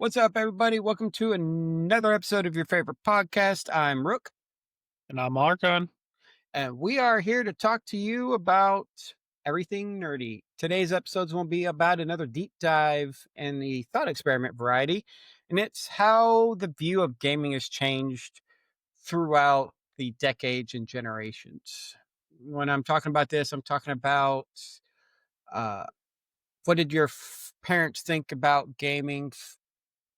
What's up, everybody? Welcome to another episode of your favorite podcast. I'm Rook, And I'm Archon. and we are here to talk to you about everything nerdy. Today's episodes will be about another deep dive in the thought experiment variety, and it's how the view of gaming has changed throughout the decades and generations. When I'm talking about this, I'm talking about uh, what did your parents think about gaming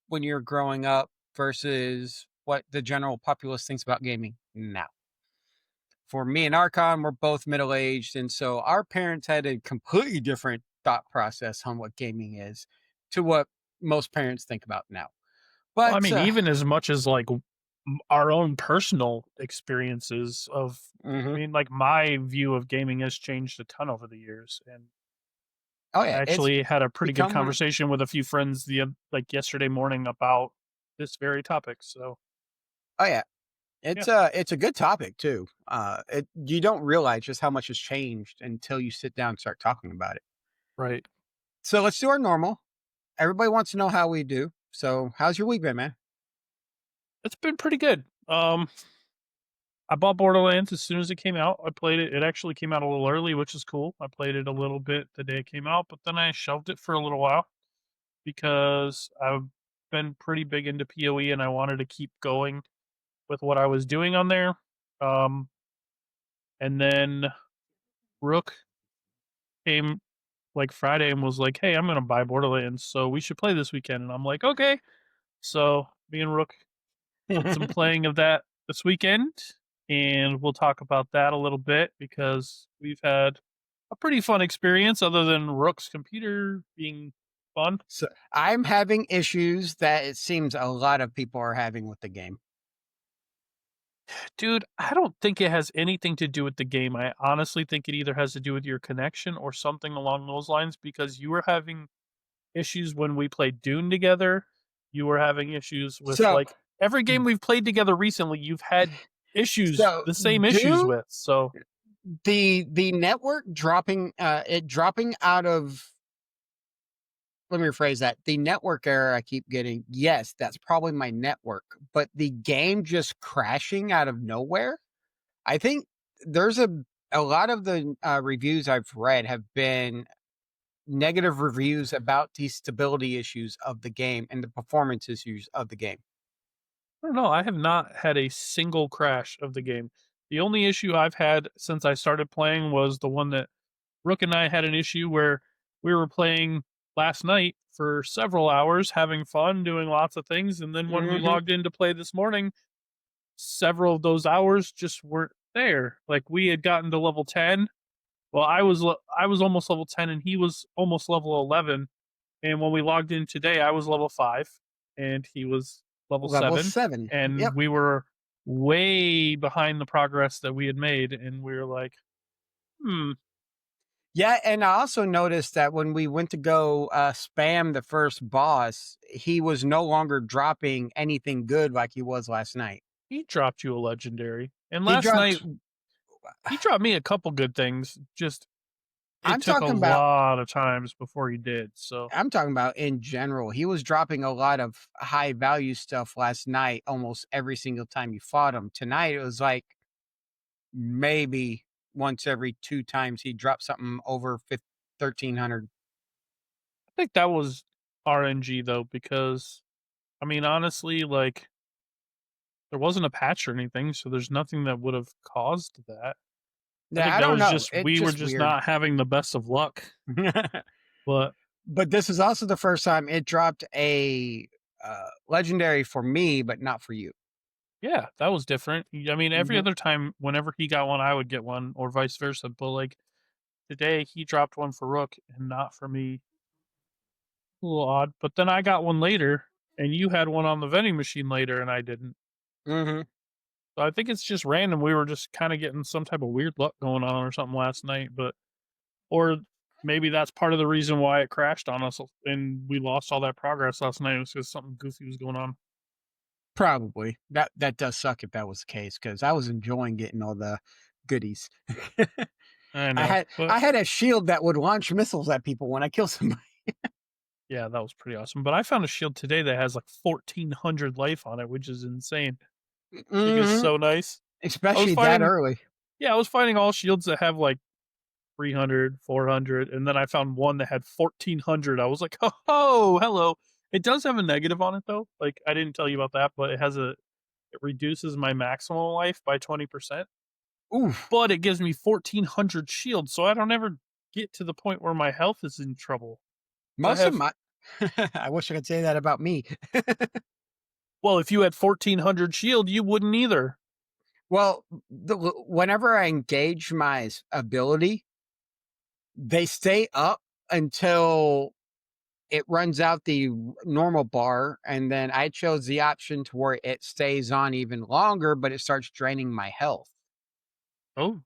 when you're growing up versus what the general populace thinks about gaming now. For me and Archon, we're both middle aged. And so our parents had a completely different thought process on what gaming is to what most parents think about now. Well, I But mean, even as much as our own personal experiences of, I mhm. mean, like my view of gaming has changed a ton over the years. And Oh, I yeah, it's actually had a pretty good become one. conversation with a few friends yesterday morning about this very topic. So, Oh, yeah. yeah, It's a good topic too. You don't realize just how much has changed until you sit down and start talking about it. right. So let's do our normal. Everybody wants to know how we do. So how's your week been, man? It's been pretty good. I bought Borderlands as soon as it came out. I played it. It actually came out a little early, which is cool. I played it a little bit the day it came out, but then I shelved it for a little while because I've been pretty big into PoE and I wanted to keep going with what I was doing on there. Um, and then Rook came like Friday and was like, "Hey, I'm gonna buy Borderlands, so we should play this weekend." And I'm like, "Okay." So me and Rook did some playing of that this weekend, and we'll talk about that a little bit because we've had a pretty fun experience, other than Rook's computer being fun. So I'm having issues that it seems a lot of people are having with the game. Dude, I don't think it has anything to do with the game. I honestly think it either has to do with your connection or something along those lines because you were having issues when we played Dune together. You were having issues with So like every game we've played together recently, you've had issues, so the same issues Dune, with. So, the network dropping it dropping out of, let me rephrase that. The network error I keep getting, yes, that's probably my network, but the game just crashing out of nowhere. I think there's a lot of the reviews I've read have been negative reviews about the stability issues of the game and the performance issues of the game. I don't know. I have not had a single crash of the game. The only issue I've had since I started playing was the one that Rook and I had an issue where we were playing last night for several hours, having fun, doing lots of things. And then when we Mhm. logged in to play this morning, several of those hours just weren't there. Like we had gotten to level 10. Well, I was almost level 10 and he was almost level 11. And when we logged in today, I was level 5 and he was level Level 7, 7. and Yep. we were way behind the progress that we had made, and we were like, "Hmm, Yeah, and I also noticed that when we went to go, spam the first boss, he was no longer dropping anything good like he was last night. he dropped you a legendary." And He last night dropped he dropped me a couple good things, just it I'm took a talking about lot of times before he did, so I'm talking about in general. He was dropping a lot of high value stuff last night almost every single time you fought him. Tonight, it was like maybe once every 2 times he dropped something over 1,300. I think that was RNG though, because I mean, honestly, like there wasn't a patch or anything, so there's nothing that would have caused that. I Yeah, think I that don't was know. just It's we were just just weird. not having the best of luck. But But this is also the first time it dropped a, legendary for me, but not for you. yeah, that was different. I mean, every Mhm. other time, whenever he got one, I would get one, or vice versa. But like today, he dropped one for Rook and not for me. A little odd. But then I got one later, and you had one on the vending machine later, and I didn't. Mhm. So I think it's just random. We were just kind of getting some type of weird luck going on or something last night. But or maybe that's part of the reason why it crashed on us and we lost all that progress last night was because something goofy was going on. Probably. That does suck if that was the case because I was enjoying getting all the goodies. I I know, had but I had a shield that would launch missiles at people when I kill somebody. Yeah, that was pretty awesome. But I found a shield today that has like 1,400 life on it, which is insane. I think it's Mhm. so nice. I was Especially that finding early. yeah, I was finding all shields that have like 300, 400, and then I found one that had 1,400. I was like, "Oh, hello." It does have a negative on it though. Like I didn't tell you about that, but it reduces my maximum life by 20%, Oof. but it gives me 1,400 shields, so I don't ever get to the point where my health is in trouble. I Most of have my I wish I could say that about me. well, if you had 1,400 shield, you wouldn't either. Well, whenever I engage my ability, they stay up until it runs out the normal bar, and then I chose the option to where it stays on even longer, but it starts draining my health. Oh,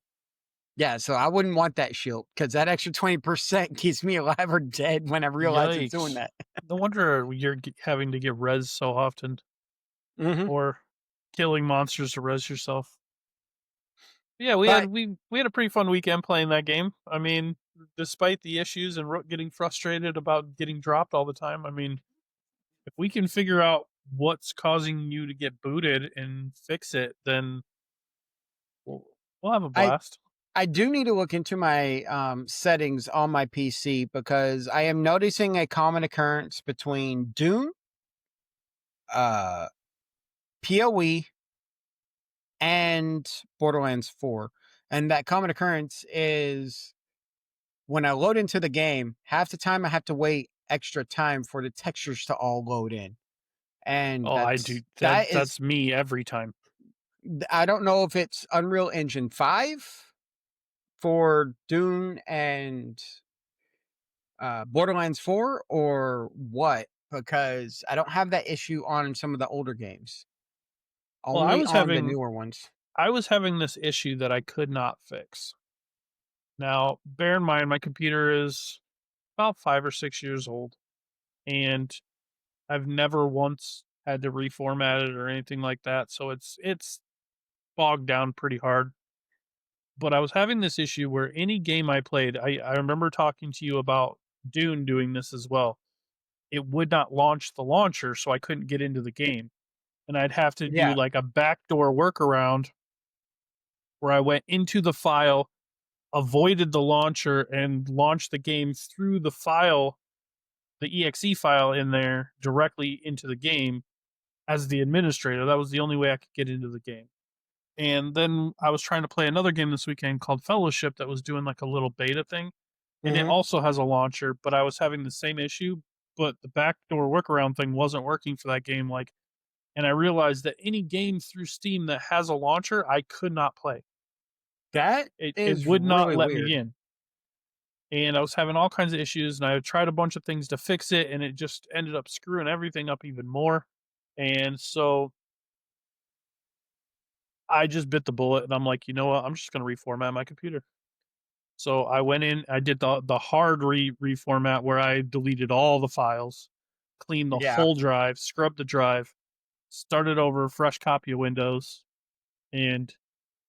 Yeah, so I wouldn't want that shield because that extra 20% keeps me alive or dead when I realize it's doing yikes. that. No wonder you're having to get res so often Mhm. or killing monsters to res yourself. Yeah, But we had a pretty fun weekend playing that game. I mean, despite the issues and getting frustrated about getting dropped all the time, I mean, if we can figure out what's causing you to get booted and fix it, then we'll, we'll have a I blast. I do need to look into my settings on my PC because I am noticing a common occurrence between Doom, uh, PoE, and Borderlands 4. And that common occurrence is when I load into the game, half the time I have to wait extra time for the textures to all load in. And Oh, I do that is that's me every time. I don't know if it's Unreal Engine 5 for Dune and Borderlands 4 or what, because I don't have that issue on some of the older games, Well, only on the newer ones. I was having this issue that I could not fix. Now, bear in mind my computer is about 5 or 6 years old, and I've never once had to reformat it or anything like that, so it's bogged down pretty hard. But I was having this issue where any game I played, I remember talking to you about Dune doing this as well. It would not launch the launcher, so I couldn't get into the game. And I'd have to do Yeah, like a backdoor workaround where I went into the file, avoided the launcher, and launched the game through the file, the exe file in there directly into the game as the administrator. That was the only way I could get into the game. And then I was trying to play another game this weekend called Fellowship that was doing like a little beta thing. And it mhm. also has a launcher, but I was having the same issue, but the backdoor workaround thing wasn't working for that game. Like, and I realized that any game through Steam that has a launcher, I could not play. That It is would not really let me weird. in. And I was having all kinds of issues, and I tried a bunch of things to fix it, and it just ended up screwing everything up even more. And so I just bit the bullet, and I'm like, you know what? I'm just going to reformat my computer. So I went in, I did the hard reformat where I deleted all the files, cleaned the Yeah. whole drive, scrubbed the drive, started over, fresh copy of Windows, and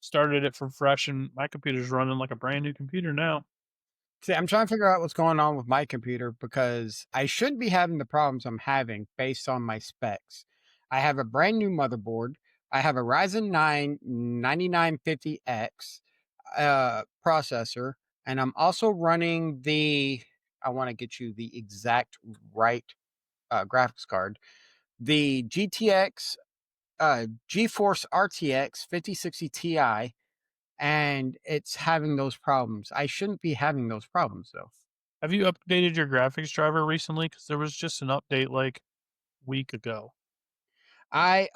started it from fresh. And my computer's running like a brand new computer now. See, I'm trying to figure out what's going on with my computer because I shouldn't be having the problems I'm having based on my specs. I have a brand new motherboard. I have a Ryzen 9 9950X processor, and I'm also running I want to get you the exact right graphics card, the GTX GeForce RTX 5060 Ti, and it's having those problems. I shouldn't be having those problems though. Have you updated your graphics driver recently? Because there was just an update like week ago. I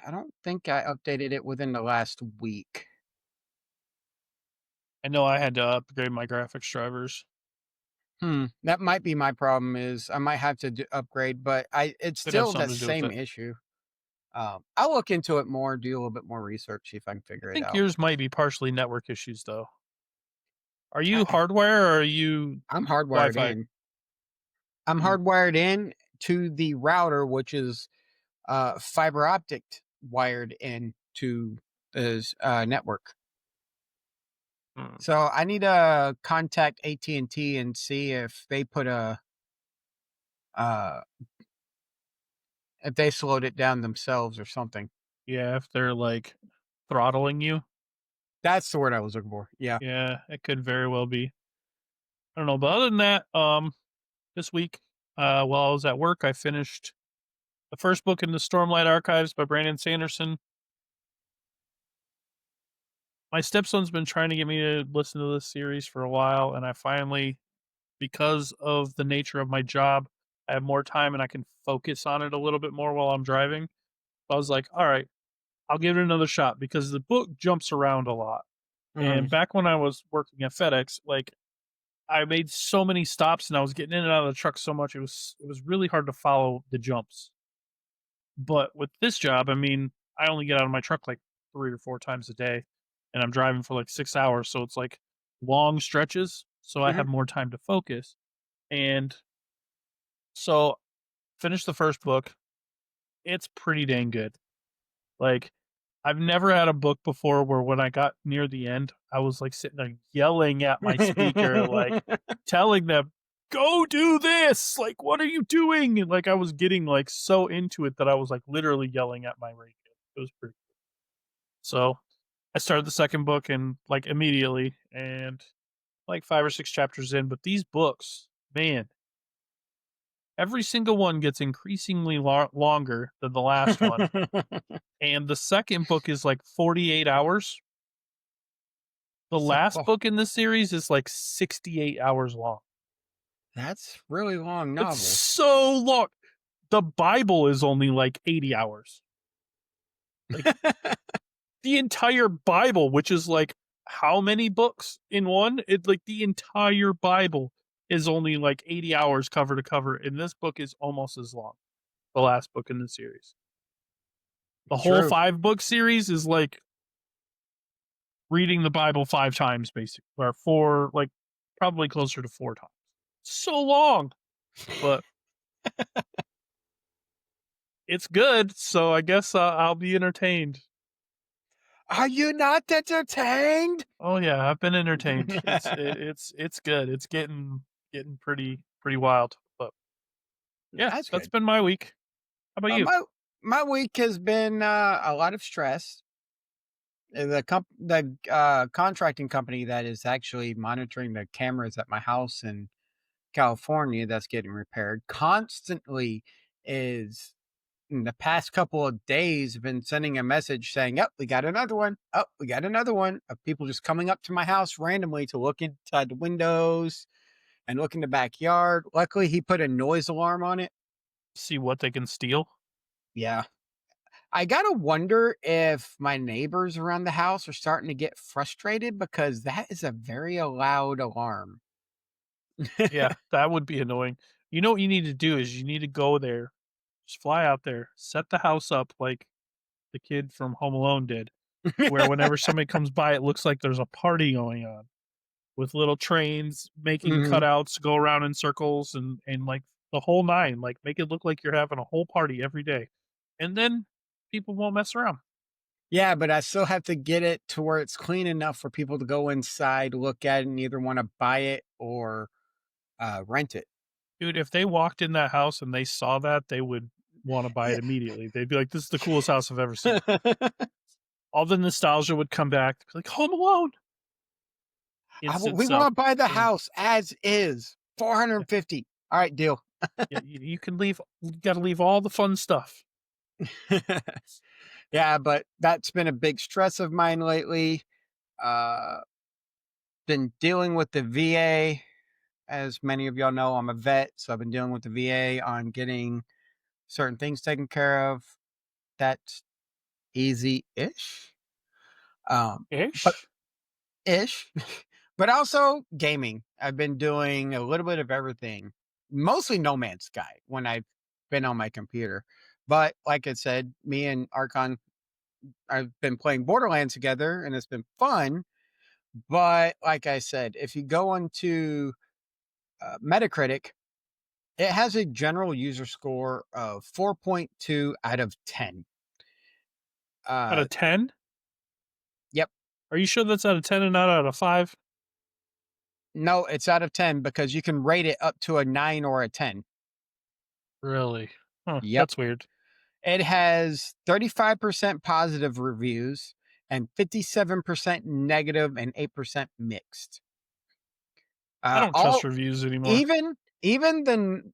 don't think I updated it within the last week. I know I had to upgrade my graphics drivers. That might be my problem is I might have to upgrade, but it's Could have still that something to do with same it. issue. I'll look into it more, do a little bit more research, see if I can I figure it think out. yours might be partially network issues, though. Are you I, hardware or are you I'm hardwired Wi-Fi? in. I'm Hmm. hardwired in to the router, which is fiber optic wired in to the network. Hmm. So I need to contact AT&T and see if they put uh, if they slowed it down themselves or something. Yeah, if they're like throttling you. That's the word I was looking for. Yeah. Yeah, it could very well be. I don't know. But other than that, this week, while I was at work, I finished the first book in the Stormlight Archives by Brandon Sanderson. My stepson's been trying to get me to listen to this series for a while, and I finally, because of the nature of my job, I have more time and I can focus on it a little bit more while I'm driving. I was like, all right, I'll give it another shot because the book jumps around a lot. Mhm. And back when I was working at FedEx, like I made so many stops and I was getting in and out of the truck so much it was really hard to follow the jumps. But with this job, I mean, I only get out of my truck like 3 or 4 times a day, and I'm driving for like 6 hours, so it's like long stretches, so I have Mhm. more time to focus. And so finished the first book. It's pretty dang good. Like I've never had a book before where when I got near the end, I was like sitting there yelling at my speaker, like telling them, "Go do this! Like, what are you doing?" And like I was getting like so into it that I was like literally yelling at my radio. It was pretty. So I started the second book and like immediately and like 5 or 6 chapters in. But these books, man, every single one gets increasingly longer than the last one. And the second book is like 48 hours. The So last book in this series is like 68 hours long. that's really long It's novel. so long. The Bible is only like 80 hours. Like the entire Bible, which is like how many books in one? It like the entire Bible is only like 80 hours cover to cover, and this book is almost as long. The last book in the series. The whole True. 5 book series is like reading the Bible 5 times, basically, or four, like probably closer to 4 times. So long, but it's good. So I guess I'll be entertained. Are you not entertained? Oh yeah, I've been entertained. It's good. It's getting pretty wild. But yeah, That's that's good. been my week. How about Well, you? my week has been a lot of stress. The contracting company that is actually monitoring the cameras at my house in California that's getting repaired constantly is in the past couple of days been sending a message saying, "Oh, we got another one. Oh, we got another one." Of people just coming up to my house randomly to look inside the windows and look in the backyard. Luckily, he put a noise alarm on it. See what they can steal. Yeah. I gotta wonder if my neighbors around the house are starting to get frustrated because that is a very loud alarm. Yeah, that would be annoying. You know what you need to do is you need to go there, just fly out there, set the house up like the kid from Home Alone did, where whenever somebody comes by, it looks like there's a party going on with little trains making Mhm. cutouts go around in circles and like the whole nine. Like make it look like you're having a whole party every day, and then people won't mess around. Yeah, but I still have to get it to where it's clean enough for people to go inside, look at it, and either want to buy it or rent it. Dude, if they walked in that house and they saw that, they would want to buy Yeah. it immediately. They'd be like, "This is the coolest house I've ever seen." All the nostalgia would come back. Like Home Alone, instant We sell. want to buy the Boom. house as is, Yeah, 450. All right, deal. yeah. You can leave. You got to leave all the fun stuff. Yeah, but that's been a big stress of mine lately. Uh, been dealing with the VA. As many of y'all know, I'm a vet, so I've been dealing with the VA on getting certain things taken care of. That's easy-ish. But Ish. ish. But also gaming. I've been doing a little bit of everything. Mostly No Man's Sky when I've been on my computer. But like I said, me and Archon I've been playing Borderlands together and it's been fun. But like I said, if you go onto Metacritic, it has a general user score of 4.2 out of 10. Out Uh, of 10? yep. Are you sure that's out of 10 and not out of 5? No, it's out of 10 because you can rate it up to a 9 or a 10. Really? Huh, Yep. that's weird. It has 35% positive reviews and 57% negative and 8% mixed. I don't trust All reviews anymore. even the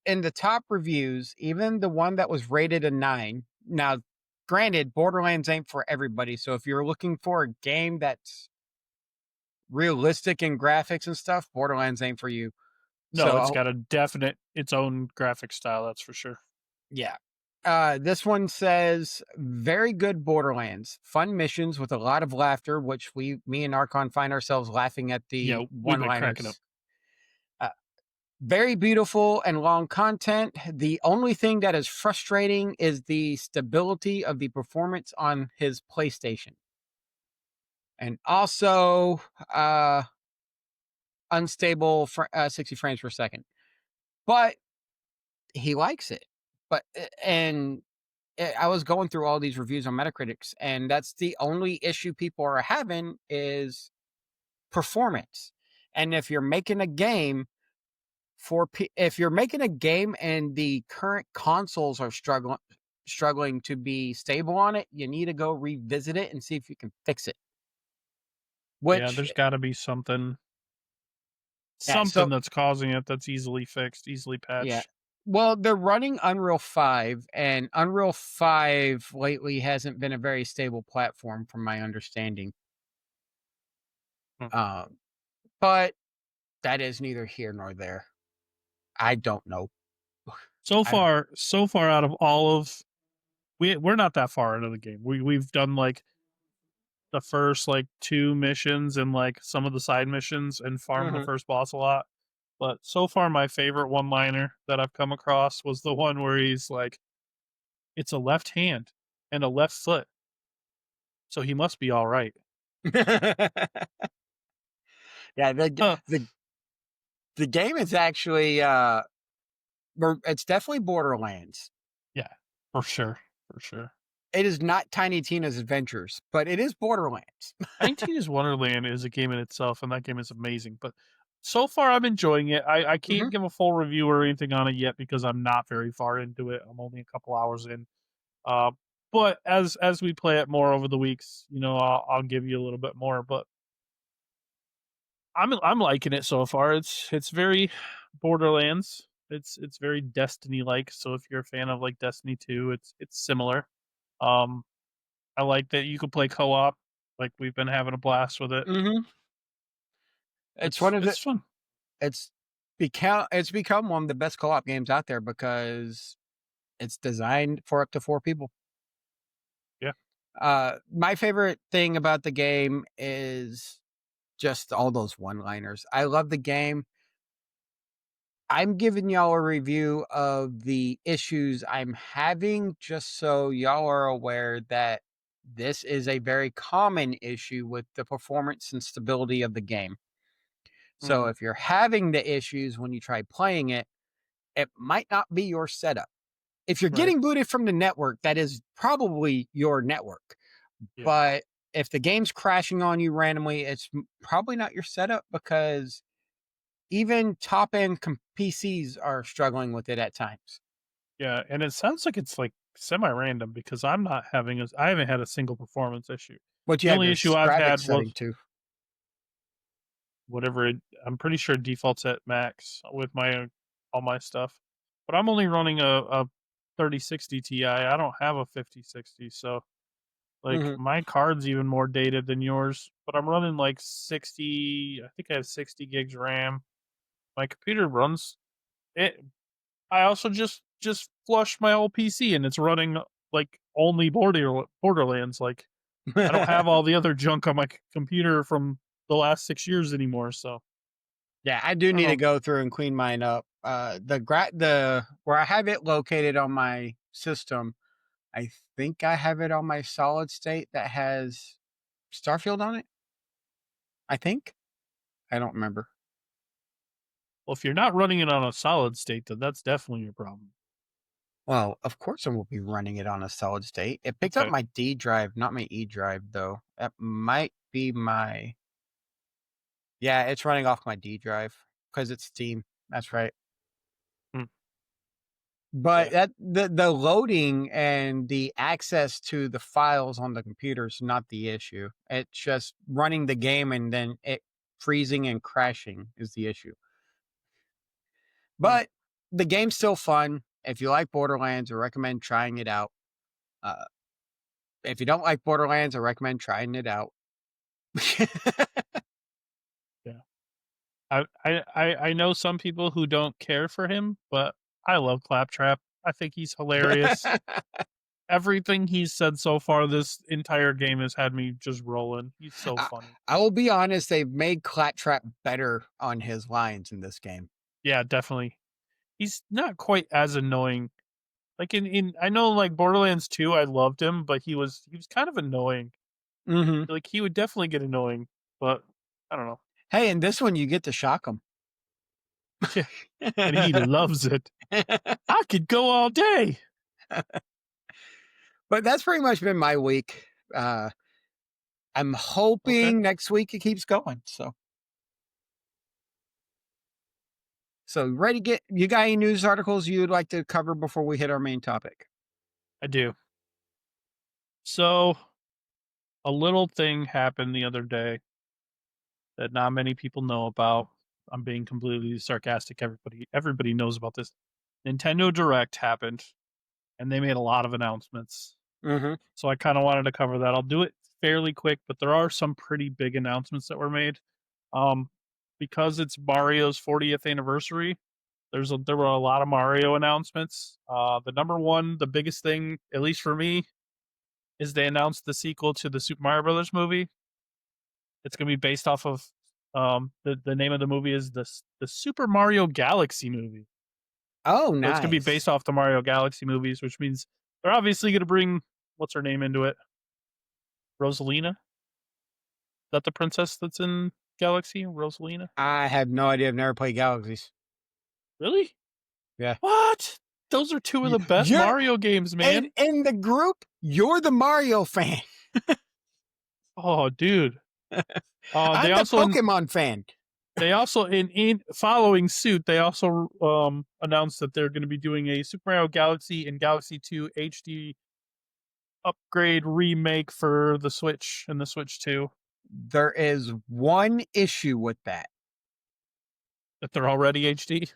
in the top reviews, even the one that was rated a 9. Now, granted, Borderlands ain't for everybody. So if you're looking for a game that's realistic in graphics and stuff, Borderlands ain't for you. No, it's So got a definite its own graphic style, that's for sure. yeah. This one says very good Borderlands, fun missions with a lot of laughter, which me and Archon find ourselves laughing at the Yeah, we've one been cracking up. liners. Uh, very beautiful and long content. The only thing that is frustrating is the stability of the performance on his PlayStation. And also, unstable 60 frames per second. But he likes it. But, and I was going through all these reviews on Metacritics, and that's the only issue people are having is performance. And if you're making a game if you're making a game and the current consoles are struggling to be stable on it, you need to go revisit it and see if you can fix it. Yeah, Which there's gotta be something yeah, something so that's causing it that's easily fixed, easily yeah. patched. Well, they're running Unreal 5, and Unreal 5 lately hasn't been a very stable platform from my understanding. Hmm. Um, but that is neither here nor there. I don't know. I don't. So far out of all of we're not that far into the game. We've done, like, the first, like, 2 missions and, like, some of the side missions and farmed the Mhm. first boss a lot. But so far, my favorite one-liner that I've come across was the one where he's like, "It's a left hand and a left foot, so he must be alright." Yeah, Huh. the game is actually, it's definitely Borderlands. Yeah, for sure, for sure. It is not Tiny Tina's Adventures, but it is Borderlands. 19's Wonderland is a game in itself, and that game is amazing, but so far, I'm enjoying it. I can't Mhm. give a full review or anything on it yet because I'm not very far into it. I'm only a couple hours in. Uh, but as we play it more over the weeks, I'll give you a little bit more. But I'm liking it so far. It's very Borderlands. It's very Destiny like. So if you're a fan of like Destiny 2, it's similar. Um, I like that you can play co-op. Like we've been having a blast with it. Mhm. It's one of the It's fun. it's it's become one of the best co-op games out there because it's designed for up to 4 people. Yeah. My favorite thing about the game is just all those one-liners. I love the game. I'm giving y'all a review of the issues I'm having just so y'all are aware that this is a very common issue with the performance and stability of the game. So Mhm. if you're having the issues when you try playing it, it might not be your setup. If you're Right. getting booted from the network, that is probably your network. Yeah. But if the game's crashing on you randomly, it's probably not your setup because even top end PCs are struggling with it at times. Yeah, and it sounds like it's, like, semi-random because I haven't had a single performance issue. But you The have only your issue I've graphics had setting was too. whatever I'm pretty sure it defaults at max with all my stuff, but I'm only running a 3060 Ti, I don't have a 5060, so, like, Mhm. my card's even more dated than yours, but I'm running, like, 60 I think I have 60 gigs RAM. My computer runs it I also just flushed my whole PC and it's running, like, only Borderlands, like, I don't have all the other junk on my computer from the last 6 years anymore, so Yeah, I do I don't need to know. go through and clean mine up. The where I have it located on my system, I think I have it on my solid state that has Starfield on it. I think. I don't remember. Well, if you're not running it on a solid state, then that's definitely your problem. Well, of course I will be running it on a solid state. It picked up Okay. my D drive, not my E drive though. That might be my yeah, it's running off my D drive because it's Steam. That's right. Hmm. But Yeah. the loading and the access to the files on the computer is not the issue. It's just running the game and then it freezing and crashing is the issue. Hmm. But the game's still fun. If you like Borderlands, I recommend trying it out. Uh, if you don't like Borderlands, I recommend trying it out. Yeah. I know some people who don't care for him, but I love Claptrap. I think he's hilarious. Everything he's said so far this entire game has had me just rolling. He's so I, funny. I will be honest, they've made Claptrap better on his lines in this game. Yeah, definitely. He's not quite as annoying. Like in I know like Borderlands 2, I loved him, but he was kind of annoying. Hmm. Like he would definitely get annoying, but I don't know. Hey, in this one, you get to shock him. Yeah, and he loves it. I could go all day. But that's pretty much been my week. I'm Okay, hoping next week it keeps going. So ready to get you got any news articles you'd like to cover before we hit our main topic? I do. So a little thing happened the other day that not many people know about. I'm being completely sarcastic. Everybody knows about this. Nintendo Direct happened, and they made a lot of announcements. Hmm. So I kind of wanted to cover that. I'll do it fairly quick, but there are some pretty big announcements that were made. Um, because it's Mario's 40th anniversary, there were a lot of Mario announcements. The number one, the biggest thing, at least for me, is they announced the sequel to the Super Mario Brothers movie. It's going to be based off of the name of the movie is the Super Mario Galaxy movie. Oh, So it's going to be nice. based off the Mario Galaxy movies, which means they're obviously going to bring what's her name into it, Rosalina. Is that the princess that's in Galaxy, Rosalina? I have no idea. I've never played Galaxies. Really? Yeah. What? Those are two of the best You're Mario games, and man. in the group, you're the Mario fan. Oh, dude. They I'm the also Pokemon fan. in following suit, they also announced that they're going to be doing a Super Mario Galaxy and Galaxy 2 HD upgrade remake for the Switch and the Switch 2. There is one issue with that. That they're already HD,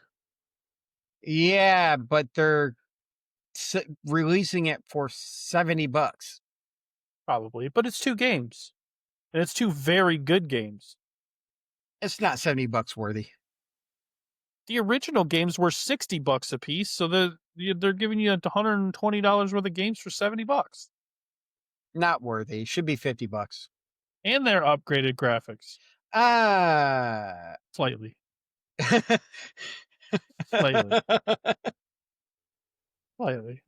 Yeah, but they're releasing it for $70. probably, but it's two games, and it's two very good games. It's not $70 worthy. The original games were $60 a piece, so they're giving you $120 worth of games for $70, Not worthy. Should be $50. and they're upgraded graphics Ah. slightly, slightly, slightly.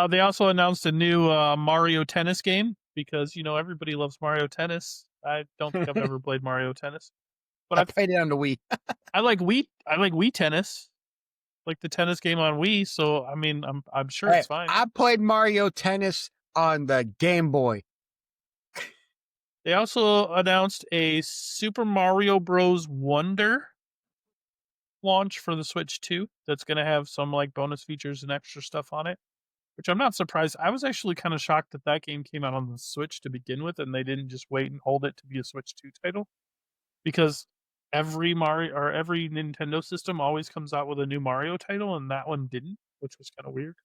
They also announced a new Mario Tennis game because everybody loves Mario Tennis. I don't think I've ever played Mario Tennis, but I played it on the Wii. I like Wii Tennis, like the tennis game on Wii. So I mean, I'm sure Hey, it's fine. I played Mario Tennis on the Game Boy. They also announced a Super Mario Bros. Wonder launch for the Switch 2 that's going to have some like bonus features and extra stuff on it, which I'm not surprised. I was actually kind of shocked that that game came out on the Switch to begin with and they didn't just wait and hold it to be a Switch 2 title, because every Mario or every Nintendo system always comes out with a new Mario title and that one didn't, which was kind of weird.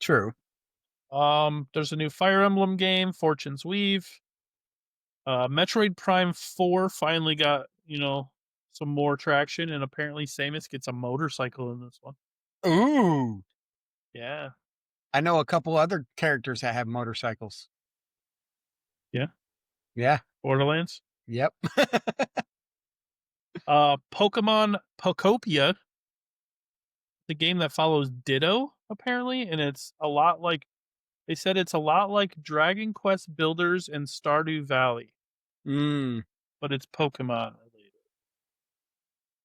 True. There's a new Fire Emblem game, Fortune's Weave. Metroid Prime 4 finally got, some more traction, and apparently Samus gets a motorcycle in this one. Ooh. Yeah. I know a couple other characters that have motorcycles. Yeah. Yeah. Borderlands. Yep. Pokemon Pokopia, the game that follows Ditto, apparently, and it's a lot like they said it's a lot like Dragon Quest Builders and Stardew Valley, Mm. but it's Pokemon related.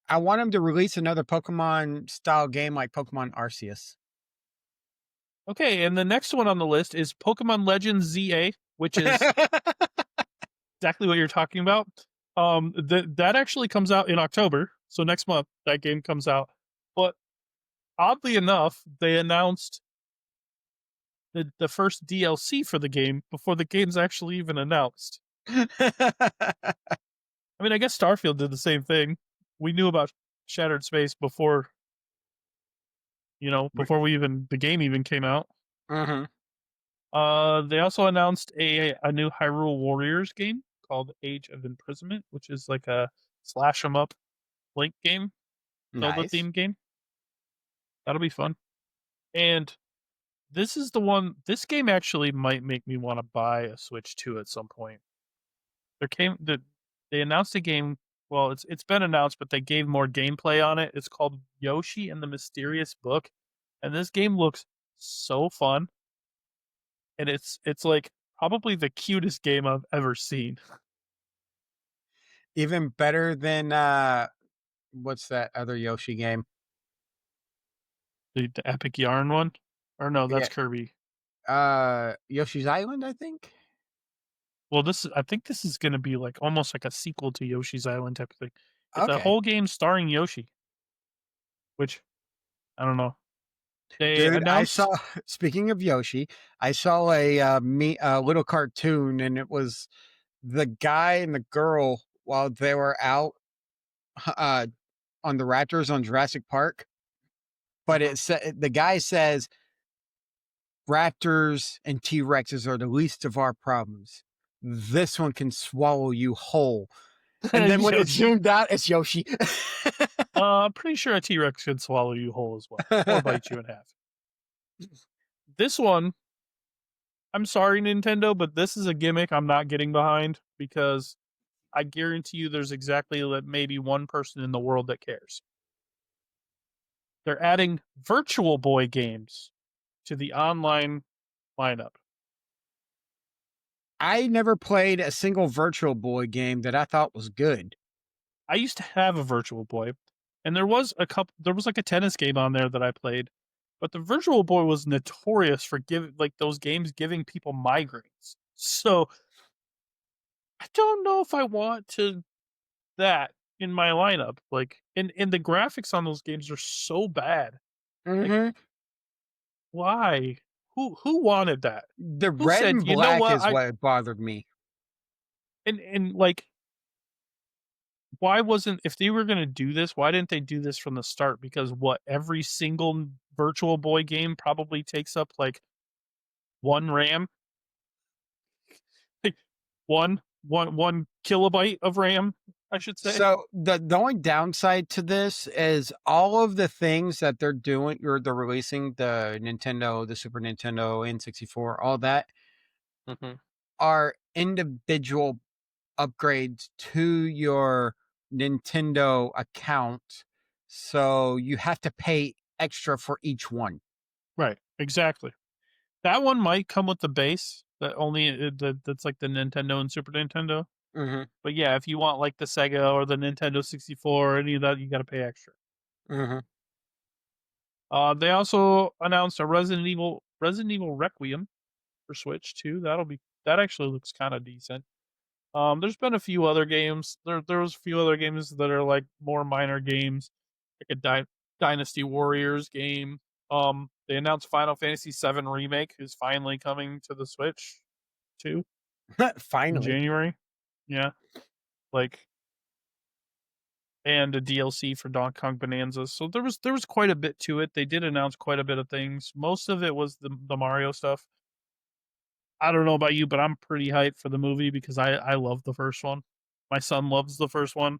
I want them to release another Pokemon style game like Pokemon Arceus. Okay, and the next one on the list is Pokemon Legends ZA, which is exactly what you're talking about. That actually comes out in October, so next month that game comes out. But oddly enough, they announced the first DLC for the game before the game's actually even announced. I mean, I guess Starfield did the same thing. We knew about Shattered Space before, before the game even came out. Mhm. They also announced a new Hyrule Warriors game called Age of Imprisonment, which is like a slash 'em up Link game, Zelda Nice. themed game. That'll be fun. And this is the one. This game actually might make me want to buy a Switch 2 at some point. They announced a game. Well, it's been announced, but they gave more gameplay on it. It's called Yoshi and the Mysterious Book, and this game looks so fun. And it's like probably the cutest game I've ever seen. Even better than, what's that other Yoshi game? The Epic Yarn one, or no, that's Yeah, Kirby. Yoshi's Island, I think? Well, I think this is going to be like almost like a sequel to Yoshi's Island type of thing. It's a Okay. whole game starring Yoshi, which I don't know. They Dude, I saw announced speaking of Yoshi, I saw a little cartoon, and it was the guy and the girl while they were out, uh, on the Raptors on Jurassic Park, but Mhm. the guy says, "Raptors and T-Rexes are the least of our problems. This one can swallow you whole." And then when it Yoshi. zoomed out, it's Yoshi. I'm pretty sure a T Rex could swallow you whole as well, or bite you in half. This one, I'm sorry, Nintendo, but this is a gimmick I'm not getting behind because I guarantee you there's exactly maybe one person in the world that cares. They're adding Virtual Boy games to the online lineup. I never played a single Virtual Boy game that I thought was good. I used to have a Virtual Boy, and there was like a tennis game on there that I played, but the Virtual Boy was notorious for giving like those games giving people migraines. So I don't know if I want to that in my lineup. Like, and the graphics on those games are so bad. Like, Mhm. why? Who wanted that? The Who red said, and you know black what? is what bothered me. And like, why wasn't if they were gonna do this, why didn't they do this from the start? Because what every single Virtual Boy game probably takes up like one RAM, like one kilobyte of RAM, I should say. So the only downside to this is all of the things that they're doing, or they're releasing, the Nintendo, the Super Nintendo, N64, all that Mhm. are individual upgrades to your Nintendo account. So you have to pay extra for each one. Right, exactly. That one might come with the base that's like the Nintendo and Super Nintendo. Hmm. But yeah, if you want like the Sega or the Nintendo 64 or any of that, you got to pay extra. Hmm. They also announced a Resident Evil Requiem for Switch too. That actually looks kind of decent. There's been a few other games. There was a few other games that are like more minor games, like a Dynasty Warriors game. They announced Final Fantasy VII Remake is finally coming to the Switch too in Finally. January. Yeah, like and a DLC for Donkey Kong Bonanza. So there was quite a bit to it. They did announce quite a bit of things. Most of it was the Mario stuff. I don't know about you, but I'm pretty hyped for the movie because I love the first one. My son loves the first one.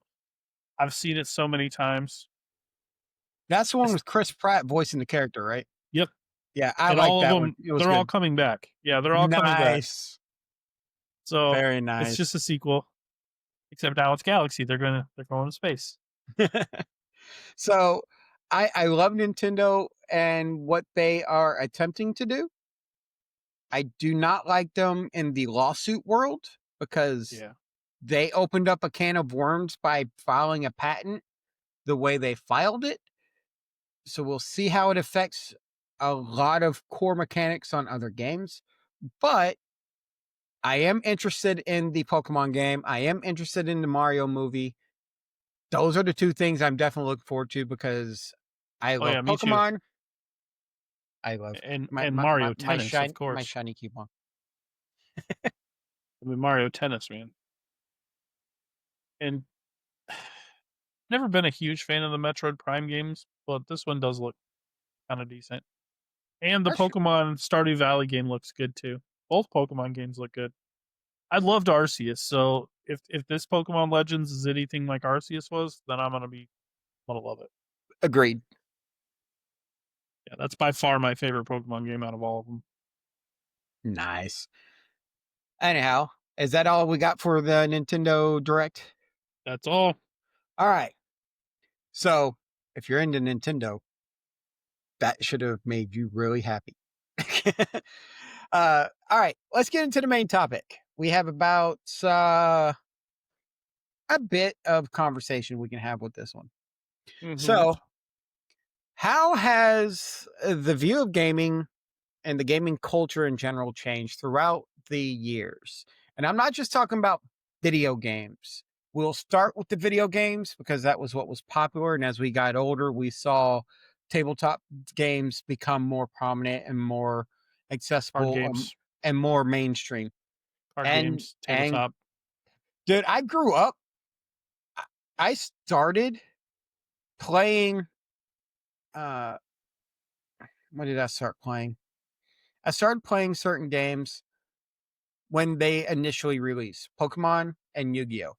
I've seen it so many times. That's the one It's, with Chris Pratt voicing the character, right? yep, Yeah, I and like all of that one. them It was they're all good. coming back. Yeah, they're all coming back. Nice. So Very it's just nice. a sequel, except now it's Galaxy. They're going to space. So I love Nintendo and what they are attempting to do. I do not like them in the lawsuit world because Yeah, they opened up a can of worms by filing a patent the way they filed it. So we'll see how it affects a lot of core mechanics on other games. But I am interested in the Pokemon game. I am interested in the Mario movie. Those are the two things I'm definitely looking forward to because I Oh love yeah, me too. Pokemon. I love And Mario Tennis, of my course. shiny Cubone. I mean Mario Tennis, man. And never been a huge fan of the Metroid Prime games, but this one does look kind of decent. And the That's true. Pokemon Stardew Valley game looks good too. Both Pokemon games look good. I loved Arceus, so if this Pokemon Legends is anything like Arceus was, then gonna love it. Agreed. Yeah, that's by far my favorite Pokemon game out of all of them. Nice. Anyhow, is that all we got for the Nintendo Direct? That's all. All right. So, if you're into Nintendo, that should have made you really happy. All right, let's get into the main topic. We have about a bit of conversation we can have with this one. Hmm. So, how has the view of gaming and the gaming culture in general changed throughout the years? And I'm not just talking about video games. We'll start with the video games because that was what was popular. And as we got older, we saw tabletop games become more prominent and more Card accessible games, and more mainstream. And tabletop. dude, I grew up. I I started playing. Uh, when did I start playing? I started playing certain games when they initially released Pokemon and Yu-Gi-Oh.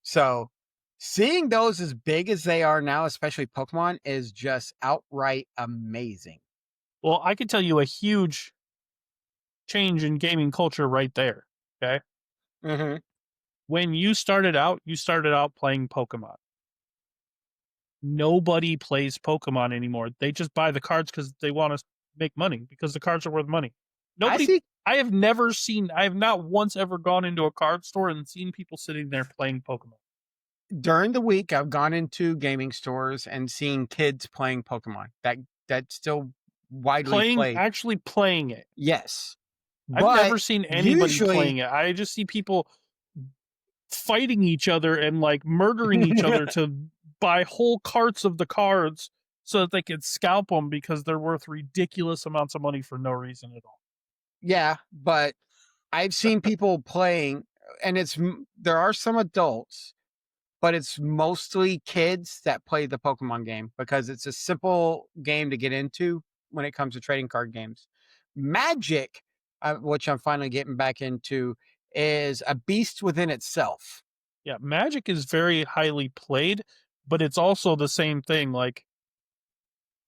So seeing those as big as they are now, especially Pokemon, is just outright amazing. Well, I can tell you a huge change in gaming culture right there. Okay. Hmm. When you started out playing Pokemon. Nobody plays Pokemon anymore. They just buy the cards because they want to make money because the cards are worth money. I Nobody. see I have not once ever gone into a card store and seen people sitting there playing Pokemon. during the week I've gone into gaming stores and seen kids playing Pokemon. That's still widely played. Actually playing it. Yes. I've But never seen anybody usually playing it. I just see people fighting each other and like murdering each other to buy whole carts of the cards so that they could scalp them because they're worth ridiculous amounts of money for no reason at all. yeah, but I've seen people playing and there are some adults, but it's mostly kids that play the Pokemon game because it's a simple game to get into when it comes to trading card games. Magic, which I'm finally getting back into, is a beast within itself. Yeah, Magic is very highly played, but it's also the same thing. Like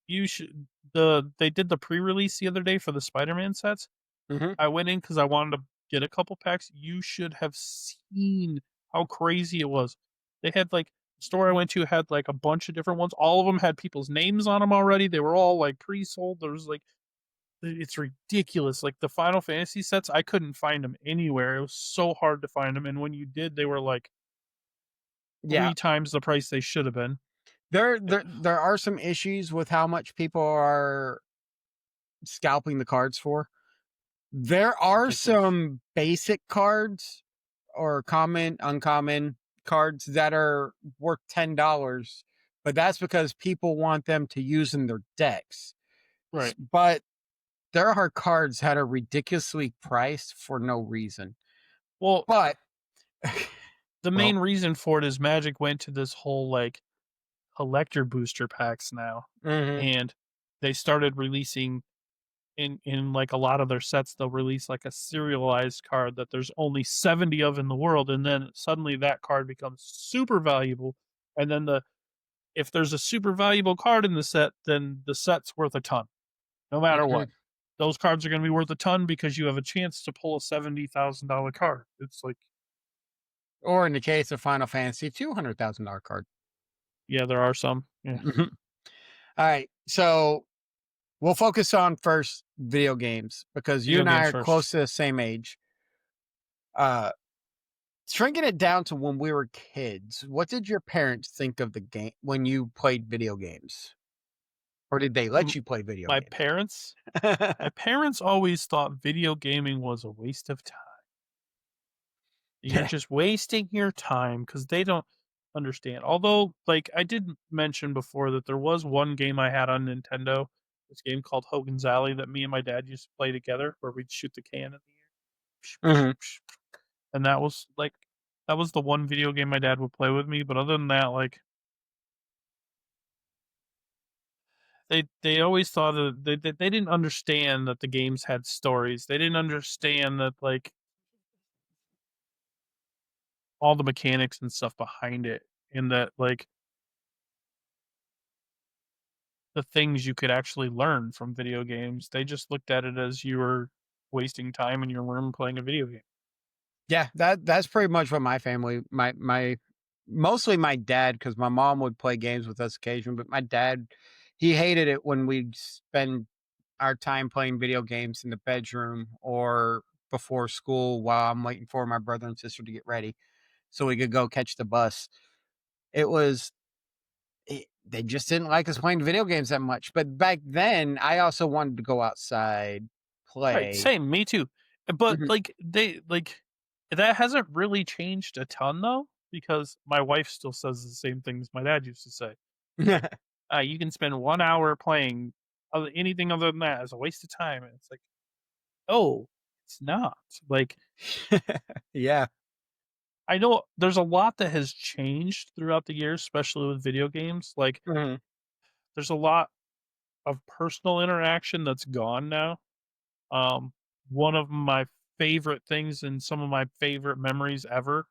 you should they did the pre-release the other day for the Spider-Man sets. Hmm. I went in because I wanted to get a couple packs. You should have seen how crazy it was. They had like the store I went to had like a bunch of different ones. All of them had people's names on them already. They were all like pre-sold. There was like it's ridiculous. Like the Final Fantasy sets, I couldn't find them anywhere. It was so hard to find them, and when you did, they were like Yeah, 3 times the price they should have been. there are some issues with how much people are scalping the cards for. There It's are ridiculous. some basic cards or common, uncommon cards that are worth $10, but that's because people want them to use in their decks. Right. But there are cards that are ridiculously priced for no reason. Well, But the well, main reason for it is Magic went to this whole like collector booster packs now, mhm, and they started releasing in like a lot of their sets. They'll release like a serialized card that there's only 70 of in the world, and then suddenly that card becomes super valuable. And then if there's a super valuable card in the set, then the set's worth a ton, no matter mhm. what. Those cards are going to be worth a ton because you have a chance to pull a $70,000 card. It's like, Or in the case of Final Fantasy, $200,000 card. yeah, there are some. Yeah, Mhm. All right, so we'll focus on first video games because you video and I games are close first. to the same age. Uh, Shrinking it down to when we were kids, what did your parents think of the game when you played video games? Or did they let M- you play video My games? parents, my parents always thought video gaming was a waste of time. You're just wasting your time because they don't. understand. Although, like, I did mention before that there was one game I had on Nintendo, this game called Hogan's Alley that me and my dad used to play together, where we'd shoot the can in the Mhm. air. And that was, like, that was the one video game my dad would play with me, but other than that, like, they always thought that they didn't understand that the games had stories. They didn't understand that, like, all the mechanics and stuff behind it, and that, like, the things you could actually learn from video games. They just looked at it as you were wasting time in your room playing a video game. Yeah, that's pretty much what my family my mostly my dad, because my mom would play games with us occasionally, but my dad, he hated it when we'd spend our time playing video games in the bedroom or before school while I'm waiting for my brother and sister to get ready so we could go catch the bus. It was they just didn't like us playing video games that much. But back then, I also wanted to go outside, Right, play. same, me too. But, Mhm. like, that hasn't really changed a ton, though, because my wife still says the same things my dad used to say. You can spend 1 hour playing anything other than that is a waste of time, and it's like, "Oh, it's not." Like, Yeah. I know there's a lot that has changed throughout the years, especially with video games, like, Mhm. there's a lot of personal interaction that's gone now. Um, One of my favorite things and some of my favorite memories ever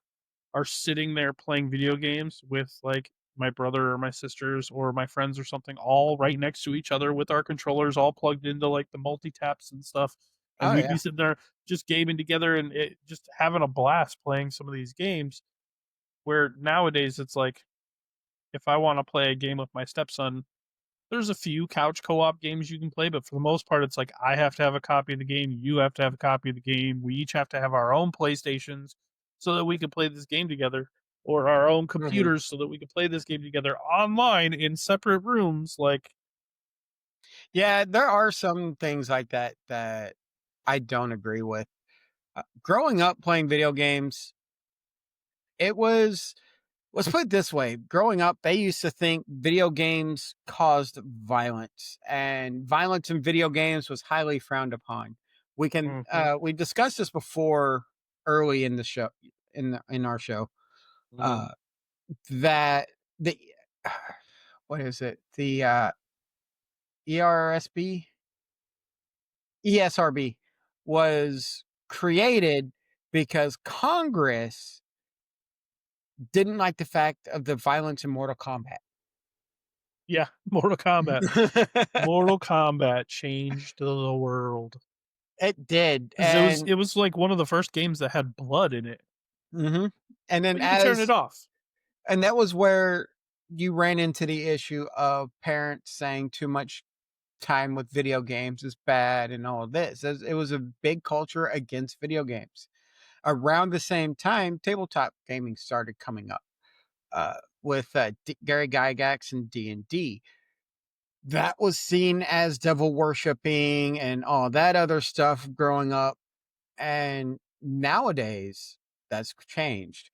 are sitting there playing video games with, like, my brother or my sisters or my friends or something all right next to each other with our controllers all plugged into, like, the multi-taps and stuff, and Oh, we'd yeah. be sitting there just gaming together and just having a blast playing some of these games, where nowadays it's like, if I wanna play a game with my stepson, there's a few couch co-op games you can play, but for the most part, it's like I have to have a copy of the game, you have to have a copy of the game. We each have to have our own PlayStations so that we can play this game together, or our own Mhm. computers so that we can play this game together online in separate rooms. Like, Yeah, there are some things like that that I don't agree with. Growing up playing video games, it was let's put it this way, growing up, they used to think video games caused violence, and violence in video games was highly frowned upon. mhm, We discussed this before early in the show in our show, mhm. uh, that the what is it? The, ERSB? ESRB was created because Congress didn't like the fact of the violence in Mortal Kombat. Yeah, Mortal Kombat. Mortal Kombat changed the world It did, because it was like one of the first games that had blood in it, mhm, and then but you could turn it off. that was where you ran into the issue of parents saying too much time with video games is bad and all of this. It was a big culture against video games. Around the same time, tabletop gaming started coming up, with, Gary Gygax and D&D. That was seen as devil worshiping and all that other stuff growing up. And nowadays, that's changed.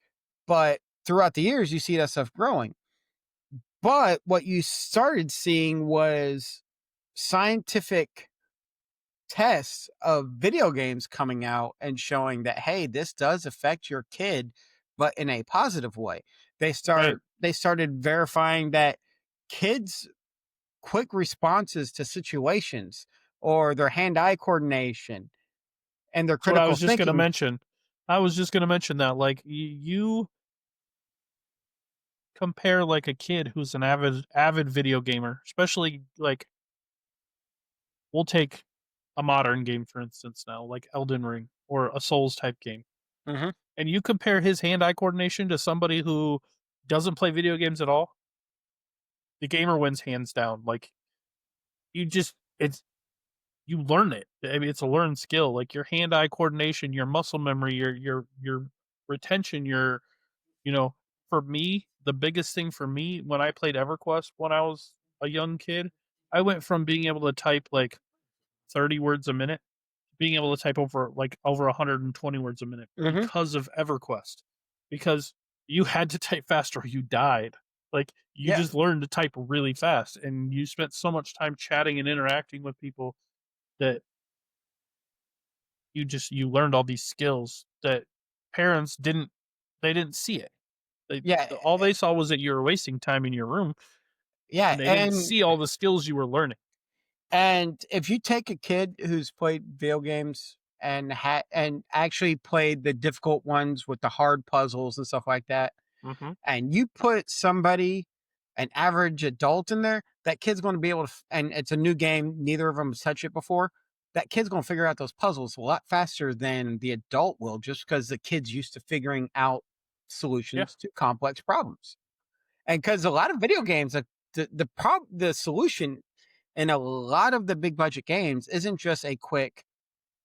But throughout the years, you see that stuff growing. But what you started seeing was scientific tests of video games coming out and showing that, hey, this does affect your kid, but in a positive way. Right. They started verifying that kids' quick responses to situations or their hand-eye coordination and their That's what I critical was just gonna thinking. mention. I was just gonna mention that, like, you compare, like, a kid who's an avid video gamer, especially, like, we'll take a modern game, for instance, now, like Elden Ring or a Souls type game, Mhm. and you compare his hand-eye coordination to somebody who doesn't play video games at all, the gamer wins hands down. Like, you just it's you learn it. I mean, it's a learned skill. Like, your hand-eye coordination, your muscle memory, your retention, you know, for me, the biggest thing for me when I played EverQuest when I was a young kid, I went from being able to type, like, 30 words a minute, being able to type over 120 words a minute Mhm. because of EverQuest. Because you had to type fast or you died. Like, you Yeah. just learned to type really fast, and you spent so much time chatting and interacting with people that you learned all these skills that parents didn't see it. Yeah. All they saw was that you were wasting time in your room, Yeah. and they didn't And see all the skills you were learning. if you take a kid who's played video games and actually played the difficult ones with the hard puzzles and stuff like that, Mhm. and you put somebody, an average adult in there, that kid's going to be able to, and it's a new game, neither of them has touched it before. That kid's going to figure out those puzzles a lot faster than the adult will, just because the kid's used to figuring out Yeah. solutions to complex problems. And because a lot of video games, the solution in a lot of the big budget games isn't just a quick,